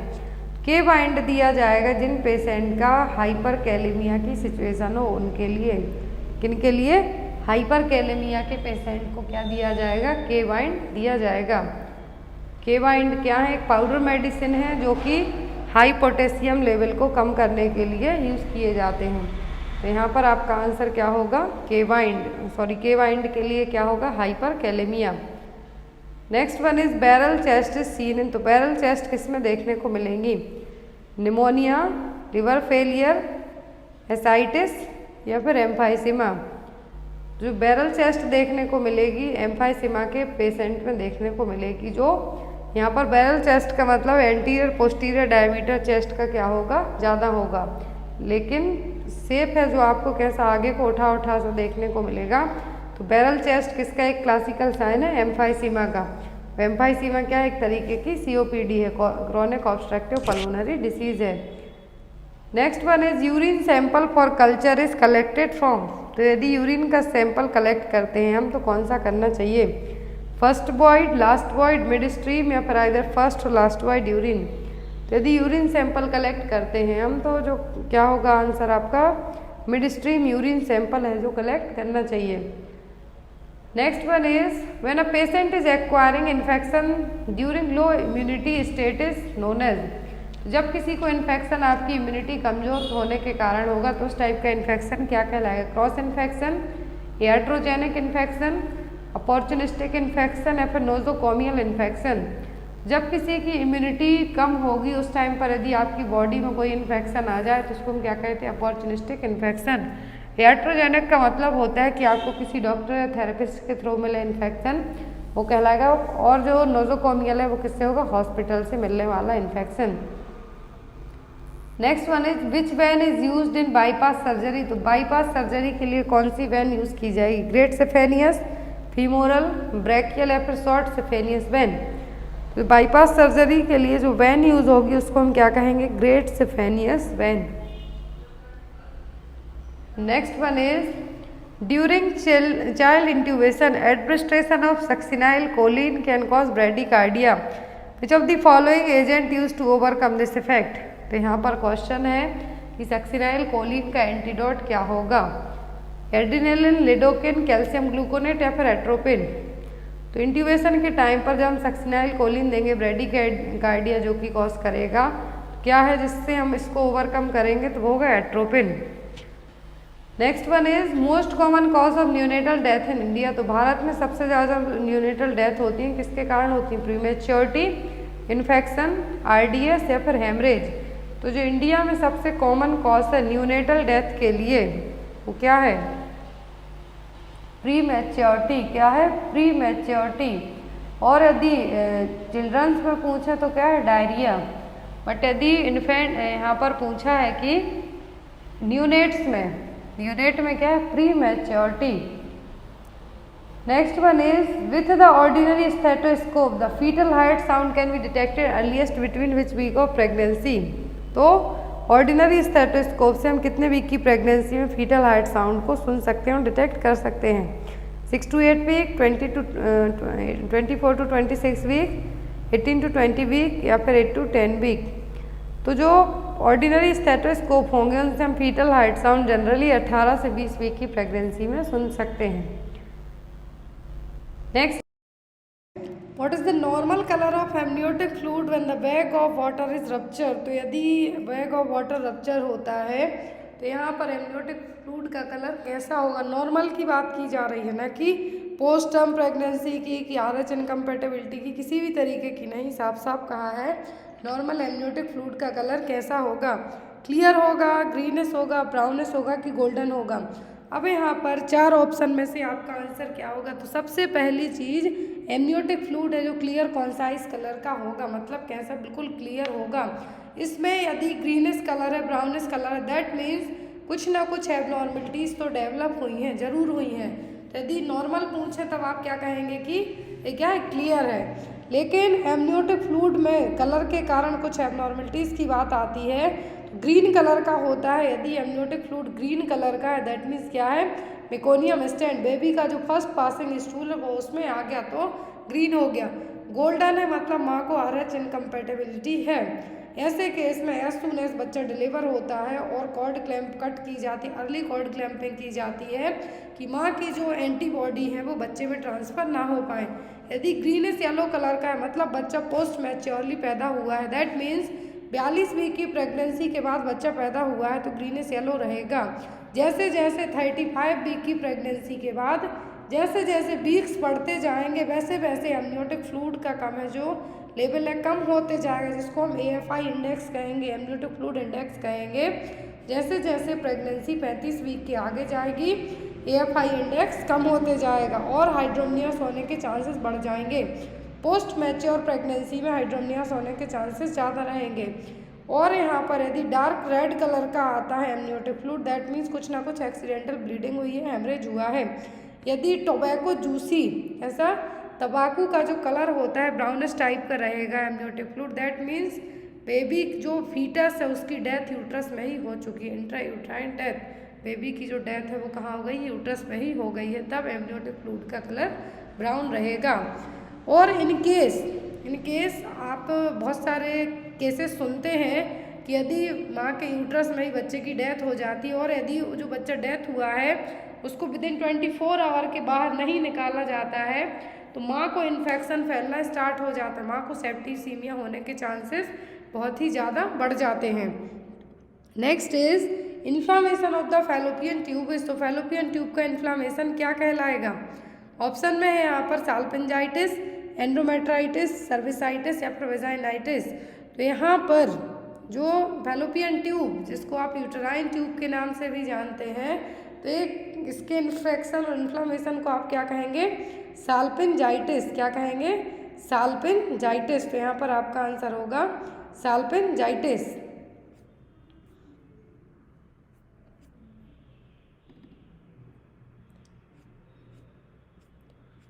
के बाइंड दिया जाएगा जिन पेशेंट का हाइपरकैलेमिया की सिचुएशन हो उनके लिए। किन के लिए? हाइपरकैलेमिया के पेशेंट को क्या दिया जाएगा? के बाइंड दिया जाएगा। के बाइंड क्या है? एक पाउडर मेडिसिन है जो कि हाई पोटेशियम लेवल को कम करने के लिए यूज़ किए जाते हैं। तो यहाँ पर आपका आंसर क्या होगा, के वाइंड के लिए क्या होगा, hyperkalaemia. Next one is barrel chest is seen in, तो बैरल चेस्ट किस में देखने को मिलेंगी, निमोनिया, लिवर फेलियर, एसाइटिस या फिर एम्फाइसीमा। जो बैरल चेस्ट देखने को मिलेगी एम्फाइसीमा के पेशेंट में देखने को मिलेगी। जो यहाँ पर बैरल चेस्ट का मतलब एंटीरियर पोस्टीरियर डायमीटर चेस्ट का क्या होगा, ज़्यादा होगा, लेकिन सेफ है जो आपको कैसा आगे को उठा सा देखने को मिलेगा। तो बैरल चेस्ट किसका एक क्लासिकल साइन है, एम्फाइसीमा का। एम्फाइसीमा क्या है, एक तरीके की COPD है, क्रॉनिक ऑब्स्ट्रक्टिव पल्मोनरी डिसीज है। Next one is urine sample for culture is collected from, तो यदि यूरिन का सैंपल कलेक्ट करते हैं हम तो कौन सा करना चाहिए, first void, last void, mid stream या फिर आइदर फर्स्ट और लास्ट वॉइड यूरिन। तो यदि यूरिन सैंपल कलेक्ट करते हैं हम तो जो क्या होगा आंसर आपका, मिड स्ट्रीम यूरिन सैंपल है जो कलेक्ट करना चाहिए। Next one is when a patient is acquiring infection during low immunity state is known as, जब किसी को इन्फेक्शन आपकी इम्यूनिटी कमजोर होने के कारण होगा तो उस टाइप का इन्फेक्शन क्या कहलाएगा, cross infection, iatrogenic infection, opportunistic infection या फिर नोजोकोमियल इन्फेक्शन। जब किसी की इम्यूनिटी कम होगी उस टाइम पर यदि आपकी बॉडी में कोई इन्फेक्शन आ जाए तो उसको हम क्या कहते हैं, अपॉर्चुनिस्टिक इन्फेक्शन। iatrogenic का मतलब होता है कि आपको किसी डॉक्टर या थेरेपिस्ट के थ्रू मिले इन्फेक्शन, वो कहलाएगा। और जो नोजोकोमियल है वो किससे होगा, हॉस्पिटल से मिलने वाला infection. Next one is which when is used in bypass surgery, तो बाईपास सर्जरी के लिए कौन सी वैन यूज की जाएगी, ग्रेट सेफेनियस, फीमोरल, ब्रैकियल या फिर शॉर्ट सेफेनियस वैन। तो बाईपास सर्जरी के लिए जो वैन यूज होगी उसको हम क्या कहेंगे, great saphenous vein. Next one is during child intubation administration of succinyl choline can cause bradycardia, which of the following agent use to overcome this effect. तो यहाँ पर क्वेश्चन है कि सक्सिनाइल कोलिन का एंटीडोट क्या होगा, एड्रिनेलिन, लिडोकिन, कैल्शियम ग्लूकोनेट या फिर एट्रोपिन। तो इंट्यूबेशन के टाइम पर जब हम सक्सिनाइल कोलिन देंगे ब्रेडिकार्डिया जो कि कॉज करेगा, क्या है जिससे हम इसको ओवरकम करेंगे, तो वो होगा atropine. Next one is most common cause of neonatal death in India, तो भारत में सबसे ज़्यादा न्यूनेटल डेथ होती है किसके कारण होती है, प्रीमेच्योरिटी, इन्फेक्शन, RDS या फिर हेमरेज। तो जो इंडिया में सबसे कॉमन कॉज है न्यूनेटल डेथ के लिए वो क्या है, प्रीमेच्योरिटी। क्या है, प्रीमेच्योरिटी। और यदि चिल्ड्रंस में पूछे तो क्या है, डायरिया। बट यदि इन्फेंट यहाँ पर पूछा है कि न्यूनेट में क्या है, prematurity. Next one is with the ordinary stethoscope the fetal heart sound can be detected earliest between which week of pregnancy. तो ऑर्डिनरी स्टेथोस्कोप से हम कितने वीक की प्रेगनेंसी में फीटल हार्ट साउंड को सुन सकते हैं और डिटेक्ट कर सकते हैं, 6 to 8 week, 24 to 26 week, 18 to 20 week या फिर 8 to 10 वीक। तो जो ऑर्डिनरी स्टेथोस्कोप होंगे उनसे हम फीटल हार्ट साउंड जनरली 18 से 20 वीक की प्रेगनेंसी में सुन सकते हैं। Next, what is the normal colour of amniotic fluid when the bag of water is rupture. तो यदि बैग ऑफ वाटर रप्चर होता है तो यहाँ पर एमनियोटिक फ्लूइड का कलर कैसा होगा, नॉर्मल की बात की जा रही है ना कि पोस्ट टर्म प्रेगनेंसी की कि RH इनकम्पेटेबिलिटी की, किसी भी तरीके की नहीं, साफ साफ कहा है नॉर्मल एमनियोटिक फ्लूइड का कलर कैसा होगा, क्लियर होगा, ग्रीनिश होगा, ब्राउनिश होगा कि गोल्डन होगा। अब यहाँ पर 4 ऑप्शन में से आपका आंसर क्या होगा, तो सबसे पहली चीज़ एमनियोटिक फ्लूइड है जो क्लियर कॉन्साइज कलर का होगा, मतलब कैसा, बिल्कुल क्लियर होगा। इसमें यदि ग्रीनिश कलर है, ब्राउनिश कलर है, दैट मीन्स कुछ ना कुछ एबनॉर्मलिटीज़ तो डेवलप हुई हैं, ज़रूर हुई हैं। तो यदि नॉर्मल पूछे तब आप क्या कहेंगे कि ये क्या है, क्लियर है। लेकिन एमनियोटिक फ्लूइड में कलर के कारण कुछ एबनॉर्मलिटीज़ की बात आती है, ग्रीन कलर का होता है। यदि एमनियोटिक फ्लूइड ग्रीन कलर का है दैट मीन्स क्या है, मेकोनियम स्टैंड, बेबी का जो फर्स्ट पासिंग स्टूल है वो उसमें आ गया तो ग्रीन हो गया। गोल्डन है मतलब माँ को RH इनकम्पेटेबिलिटी है। ऐसे केस में एज सून एज बच्चा डिलीवर होता है और कॉर्ड क्लैंप कट की जाती है, अर्ली कॉर्ड क्लैंपिंग की जाती है कि माँ की जो एंटीबॉडी है वो बच्चे में ट्रांसफ़र ना हो पाए। यदि ग्रीनिश येलो कलर का है मतलब बच्चा पोस्ट मैच्योरली पैदा हुआ है, दैट मीन्स 42 वीक की प्रेगनेंसी के बाद बच्चा पैदा हुआ है तो ग्रीनिश येलो रहेगा। जैसे जैसे 35 वीक की प्रेगनेंसी के बाद जैसे जैसे वीक्स बढ़ते जाएंगे वैसे वैसे एमनियोटिक फ्लूइड का कम है जो लेवल है कम होते जाएगा, जिसको हम AFI इंडेक्स कहेंगे, एमनियोटिक फ्लूइड इंडेक्स कहेंगे। जैसे जैसे प्रेगनेंसी 35 वीक के आगे जाएगी AFI इंडेक्स कम होते जाएगा और हाइड्रोमनियस होने के चांसेस बढ़ जाएंगे। पोस्ट मैच्योर प्रेगनेंसी में हाइड्रोमनियस होने के चांसेस ज़्यादा रहेंगे। और यहाँ पर यदि डार्क रेड कलर का आता है एमनियोटिक फ्लूइड, दैट मीन्स कुछ ना कुछ एक्सीडेंटल ब्लीडिंग हुई है, हेमरेज हुआ है। यदि टोबैको जूसी, ऐसा तंबाकू का जो कलर होता है ब्राउनिश टाइप का रहेगा amniotic fluid, that means baby जो फीटस है उसकी डेथ यूट्रस में ही हो चुकी है। इंट्रा यूट्राइन डेथ, बेबी की जो डेथ है वो कहाँ हो गई, यूट्रस में ही हो गई है, तब एमनियोटिक फ्लूइड का कलर ब्राउन रहेगा। और इन केस आप बहुत सारे केसेस सुनते हैं कि यदि माँ के यूट्रस में ही बच्चे की डेथ हो जाती है और यदि जो बच्चा डेथ हुआ है उसको विदिन 24 आवर के बाहर नहीं निकाला जाता है तो माँ को इन्फेक्शन फैलना स्टार्ट हो जाता है, माँ को सेप्टिसीमिया होने के चांसेस बहुत ही ज़्यादा बढ़ जाते हैं। Next is inflammation of the fallopian tube. तो फैलोपियन ट्यूब का इन्फ्लामेशन क्या कहलाएगा? ऑप्शन में है यहाँ पर साल्पिंजाइटिस, एंडोमेट्राइटिस, सर्विसाइटिस या फिर वेजाइनाइटिस। तो यहाँ पर जो फैलोपियन ट्यूब जिसको आप यूटेराइन ट्यूब के नाम से भी जानते हैं, तो एक इसके इन्फेक्शन और इन्फ्लामेशन को आप क्या कहेंगे? साल्पिंजाइटिस। क्या कहेंगे? साल्पिंजाइटिस। तो यहाँ पर आपका आंसर होगा salpingitis.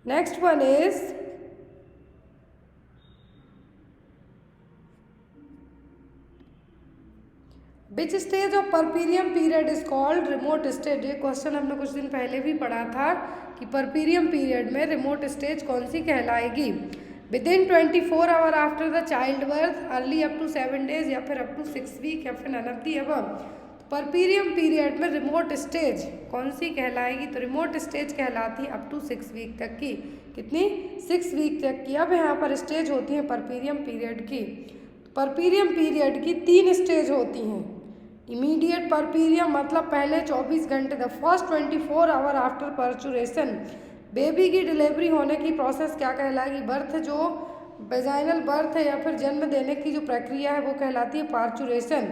Next one is which stage of puerperium period is called remote stage. ये क्वेश्चन हमने कुछ दिन पहले भी पढ़ा था कि परपीरियम पीरियड में रिमोट स्टेज कौन सी कहलाएगी? Within 24 hour after the child birth, early up to 7 days या फिर अप टू 6 वीक या फिर none of the above. Puerperium period में रिमोट स्टेज कौन सी कहलाएगी? तो रिमोट स्टेज कहलाती है अप टू 6 वीक तक की। कितनी? 6 वीक तक की। अब यहाँ पर स्टेज होती है परपीरियम पीरियड की। परपीरियम पीरियड की 3 स्टेज होती हैं। इमीडिएट परपीरियम मतलब पहले 24 घंटे, the first 24 hour after पर्चुरेशन। Baby की डिलीवरी होने की प्रोसेस क्या कहलाएगी? बर्थ, जो वेजाइनल बर्थ है या फिर जन्म देने की जो प्रक्रिया है वो कहलाती है पार्चुरेशन।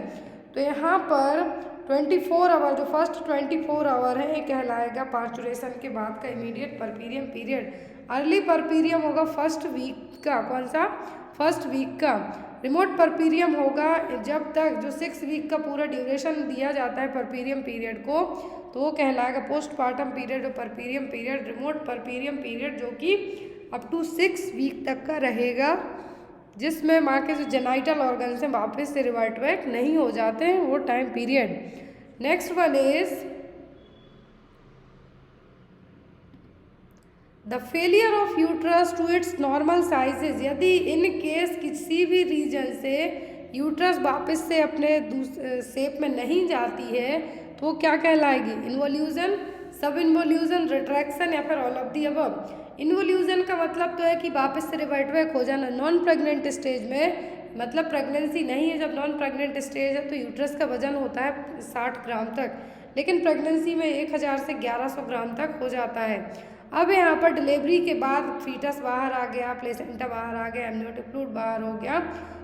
तो यहाँ पर 24 आवर, जो फर्स्ट 24 आवर है ये कहलाएगा पार्चुरेशन के बाद का immediate puerperium period. Early puerperium होगा फर्स्ट वीक का। कौन सा? फर्स्ट वीक का। रिमोट परपीरियम होगा जब तक जो 6 वीक का पूरा ड्यूरेशन दिया जाता है परपीरियम पीरियड को, तो वो कहलाएगा पोस्टपार्टम पीरियड और puerperium period. Remote puerperium period जो कि अप टू 6 वीक तक का रहेगा, जिसमें माँ के जो जेनाइटल ऑर्गन्स हैं वापस से रिवर्ट बैक नहीं हो जाते हैं, वो time period. Next one is the failure of uterus to its normal sizes. यदि इन केस किसी भी रीजन से यूट्रस वापस से अपने शेप में नहीं जाती है तो वो क्या कहलाएगी? इन्वोल्यूजन, सब इन्वोल्यूजन, रिट्रैक्शन या फिर all of the above. Involution का मतलब तो है कि वापस से रिवर्ट बैक हो जाना। नॉन प्रेग्नेंट स्टेज में मतलब प्रेगनेंसी नहीं है, जब नॉन प्रेग्नेंट स्टेज है तो यूट्रस का वजन होता है 60 ग्राम तक, लेकिन प्रेगनेंसी में 1000 से 1100 ग्राम तक हो जाता है। अब यहाँ पर डिलीवरी के बाद फीटस बाहर आ गया, प्लेसेंटा बाहर आ गया, एमनियोटिक फ्लूइड बाहर हो गया,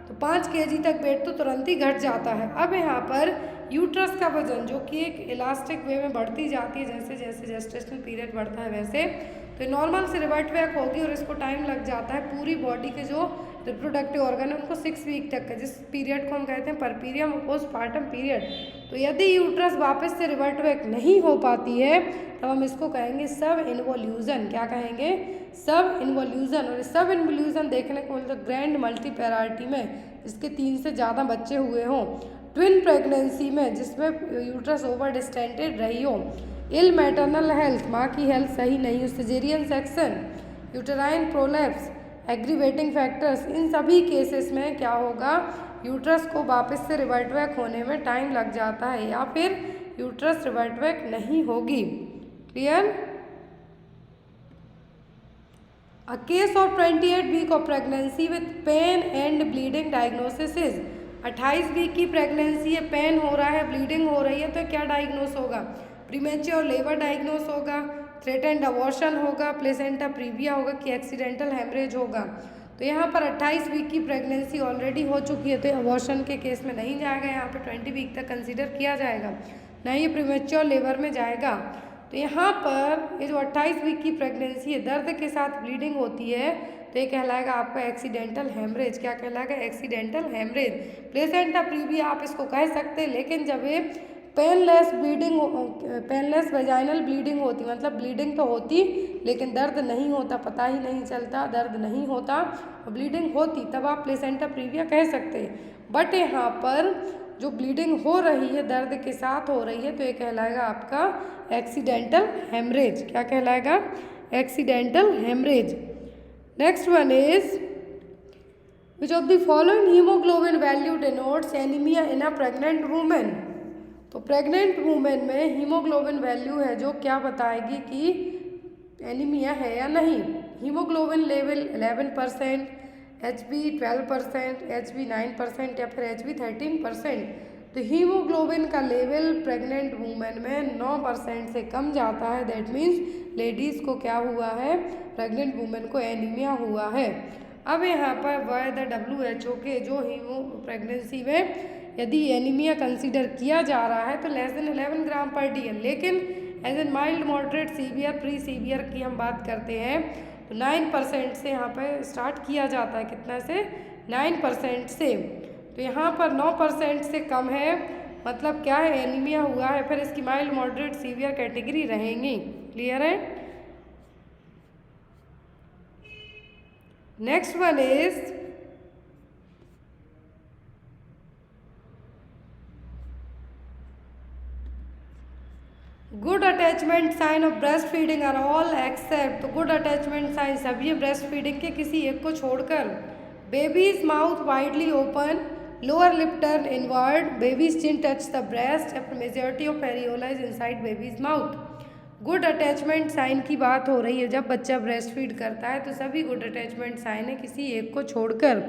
तो 5 kg तक वेट तो तुरंत ही घट जाता है। अब यहाँ पर यूट्रस का वजन जो कि एक इलास्टिक वे में बढ़ती जाती है, जैसे जैसे जेस्टेशनल पीरियड बढ़ता है वैसे, तो नॉर्मल से रिवर्ट बैक होगी और इसको टाइम लग जाता है पूरी बॉडी के जो रिप्रोडक्टिव ऑर्गन है उनको 6 वीक तक का, जिस पीरियड को हम कहते हैं परपीरियम और पोस्टपार्टम पीरियड। तो यदि यूट्रस वापस से रिवर्ट बैक नहीं हो पाती है तब हम इसको कहेंगे सब इन्वोल्यूजन। क्या कहेंगे? सब इन्वोल्यूजन। और सब इन्वोल्यूजन देखने को मिलता है ग्रैंड मल्टीपैरारिटी में, जिसके 3 से ज़्यादा बच्चे हुए हों। ट्विन प्रेगनेंसी में जिसमें यूट्रस ओवर डिस्टेंटेड रही हो। इल मैटरनल हेल्थ, माँ की हेल्थ सही नहीं हो। Caesarean section, uterine prolapse, aggravating factors, इन सभी केसेस में क्या होगा? यूट्रस को वापस से रिवर्ट बैक होने में टाइम लग जाता है या फिर यूट्रस रिवर्ट बैक नहीं होगी। Clear? A case of 28 week of pregnancy with pain and bleeding diagnosis is. 28 week की प्रेगनेंसी है, पेन हो रहा है, ब्लीडिंग हो रही है, तो क्या डायग्नोस होगा? प्रीमेच्योर लेबर डायग्नोस होगा, थ्रेटेंड अबॉर्शन होगा, प्लेसेंटा प्रीविया होगा कि एक्सीडेंटल हेमरेज होगा। तो यहाँ पर 28 वीक की प्रेगनेंसी ऑलरेडी हो चुकी है, तो अबॉर्शन के केस में नहीं जाएगा, यहाँ पर 20 वीक तक कंसिडर किया जाएगा, ना ही प्रीमेच्योर लेबर में जाएगा। तो यहाँ पर ये जो 28 वीक की प्रेगनेंसी है, दर्द के साथ ब्लीडिंग होती है, तो ये कहलाएगा आपका एक्सीडेंटल हेमरेज। क्या कहलाएगा? Accidental haemorrhage. प्लेसेंटा प्रीविया आप इसको कह सकते हैं, लेकिन जब ये painless bleeding, painless vaginal bleeding होती, मतलब ब्लीडिंग तो होती लेकिन दर्द नहीं होता, पता ही नहीं चलता, दर्द नहीं होता, ब्लीडिंग होती, तब आप प्लेसेंटा प्रीविया कह सकते हैं। बट यहाँ पर जो ब्लीडिंग हो रही है, दर्द के साथ हो रही है, तो ये कहलाएगा आपका एक्सीडेंटल हेमरेज। क्या कहलाएगा? Accidental haemorrhage. Next one is which of the following haemoglobin value denotes anaemia in a pregnant women. तो प्रेग्नेंट वुमेन में हीमोग्लोबिन वैल्यू है जो क्या बताएगी कि एनीमिया है या नहीं। हीमोग्लोबिन लेवल 11%, HB 12%, HB 9% या फिर HB 13%। तो हीमोग्लोबिन का लेवल प्रेग्नेंट वुमेन में 9% से कम जाता है, दैट मीन्स लेडीज़ को क्या हुआ है? प्रेग्नेंट वुमेन को एनीमिया हुआ है। अब यहाँ पर बाय द WHO के जो प्रेगनेंसी में यदि एनीमिया कंसीडर किया जा रहा है तो लेस देन 11 ग्राम पर DL, लेकिन as an mild moderate severe pre severe की हम बात करते हैं तो 9% से यहाँ पर स्टार्ट किया जाता है। कितना से? 9% से। तो यहाँ पर 9% से कम है, मतलब क्या है? एनीमिया हुआ है, फिर इसकी माइल्ड मॉडरेट सीवियर कैटेगरी रहेंगी। क्लियर है? Next one is good attachment sign of breast feeding are all except. तो गुड अटैचमेंट साइन सभी है ब्रेस्ट फीडिंग के, किसी एक को छोड़कर। Baby's mouth widely open, lower lip turn inward, baby's chin touch the breast, majority of areola is inside baby's mouth. Good attachment sign की बात हो रही है, जब बच्चा ब्रेस्ट फीड करता है तो सभी गुड अटैचमेंट साइन है किसी एक को छोड़कर।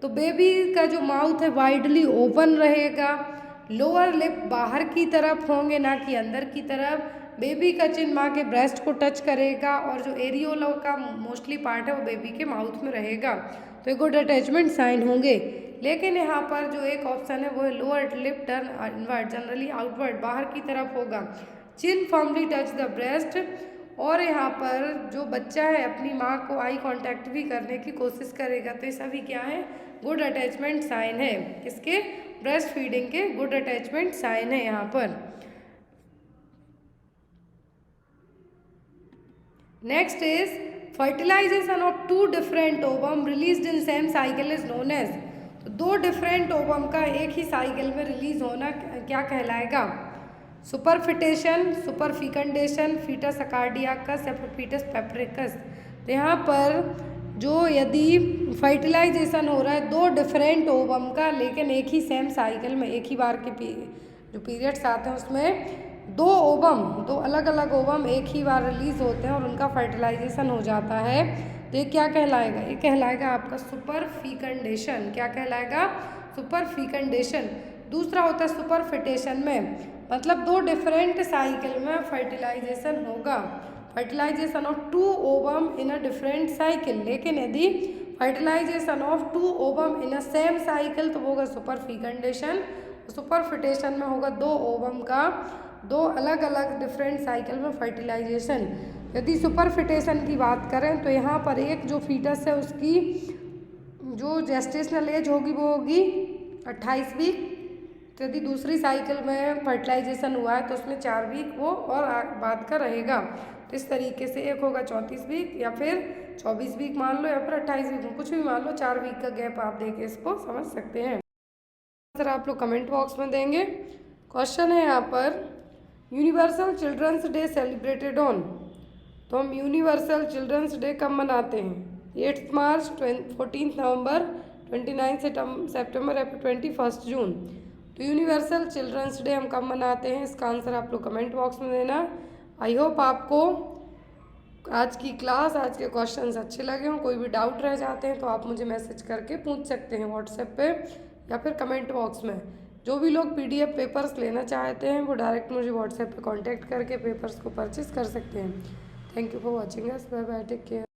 तो बेबी का जो माउथ है वाइडली ओपन रहेगा, लोअर लिप बाहर की तरफ होंगे ना कि अंदर की तरफ, बेबी का चिन माँ के ब्रेस्ट को टच करेगा और जो एरियोला का मोस्टली पार्ट है वो बेबी के माउथ में रहेगा, तो ये गुड अटैचमेंट साइन होंगे। लेकिन यहाँ पर जो एक ऑप्शन है वो है lower lip turn inward, generally outward बाहर की तरफ होगा, चिन फर्मली टच द ब्रेस्ट, और यहाँ पर जो बच्चा है अपनी माँ को आई कांटेक्ट भी करने की कोशिश करेगा। तो ये सभी क्या है? गुड अटैचमेंट साइन है, किसके? ब्रेस्ट फीडिंग के गुड अटैचमेंट साइन है यहाँ पर। Next is fertilisation of two different ovum released in same cycle is known as. तो दो डिफरेंट ओवम का एक ही साइकिल में रिलीज होना क्या कहलाएगा? सुपरफिटेशन, सुपरफिकेंडेशन, फीटस अकार्डियाकस या फिर फीटस पेपरिकस। तो यहाँ पर जो यदि फर्टिलाइजेशन हो रहा है दो डिफरेंट ओवम का, लेकिन एक ही सेम साइकिल में एक ही बार के जो पीरियड्स आते हैं उसमें दो ओवम, दो अलग अलग ओवम एक ही बार रिलीज होते हैं और उनका फर्टिलाइजेशन हो जाता है, तो ये क्या कहलाएगा? ये कहलाएगा आपका सुपरफिकेंडेशन। क्या कहलाएगा? सुपरफिकेंडेशन। दूसरा होता है सुपरफिटेशन में, मतलब दो डिफरेंट साइकिल में फर्टिलाइजेशन होगा, fertilisation of two ovum in a different cycle. लेकिन यदि fertilisation of two ovum in a same cycle तो वो होगा सुपरफिकेंडेशन। सुपरफिटेशन में होगा दो ओवम का दो अलग अलग डिफरेंट साइकिल में फर्टिलाइजेशन। यदि सुपरफिटेशन की बात करें तो यहाँ पर एक जो फीटस है उसकी जो जेस्टेशनल एज होगी वो होगी 28 वीक। तो यदि दूसरी साइकिल में फर्टिलाइजेशन हुआ है तो उसमें 4 वीक वो और बाद का रहेगा। तो इस तरीके से एक होगा 34 वीक या फिर 24 वीक मान लो या फिर 28 वीक, कुछ भी मान लो, 4 वीक का गैप आप देके इसको समझ सकते हैं। सर आप लोग कमेंट बॉक्स में देंगे। क्वेश्चन है यहाँ पर universal children's day celebrated on. तो हम यूनिवर्सल चिल्ड्रंस डे कब मनाते हैं? 8 मार्च, 14 नवंबर, 29 सितंबर या फिर 21 जून। तो यूनिवर्सल चिल्ड्रंस डे हम कब मनाते हैं, इसका आंसर आप लोग कमेंट बॉक्स में देना। आई होप आपको आज की क्लास, आज के क्वेश्चंस अच्छे लगे हों। कोई भी डाउट रह जाते हैं तो आप मुझे मैसेज करके पूछ सकते हैं व्हाट्सएप पे या फिर कमेंट बॉक्स में। जो भी लोग PDF पेपर्स लेना चाहते हैं वो डायरेक्ट मुझे व्हाट्सएप पे कांटेक्ट करके पेपर्स को परचेस कर सकते हैं। Thank you for watching us, bye bye, take care.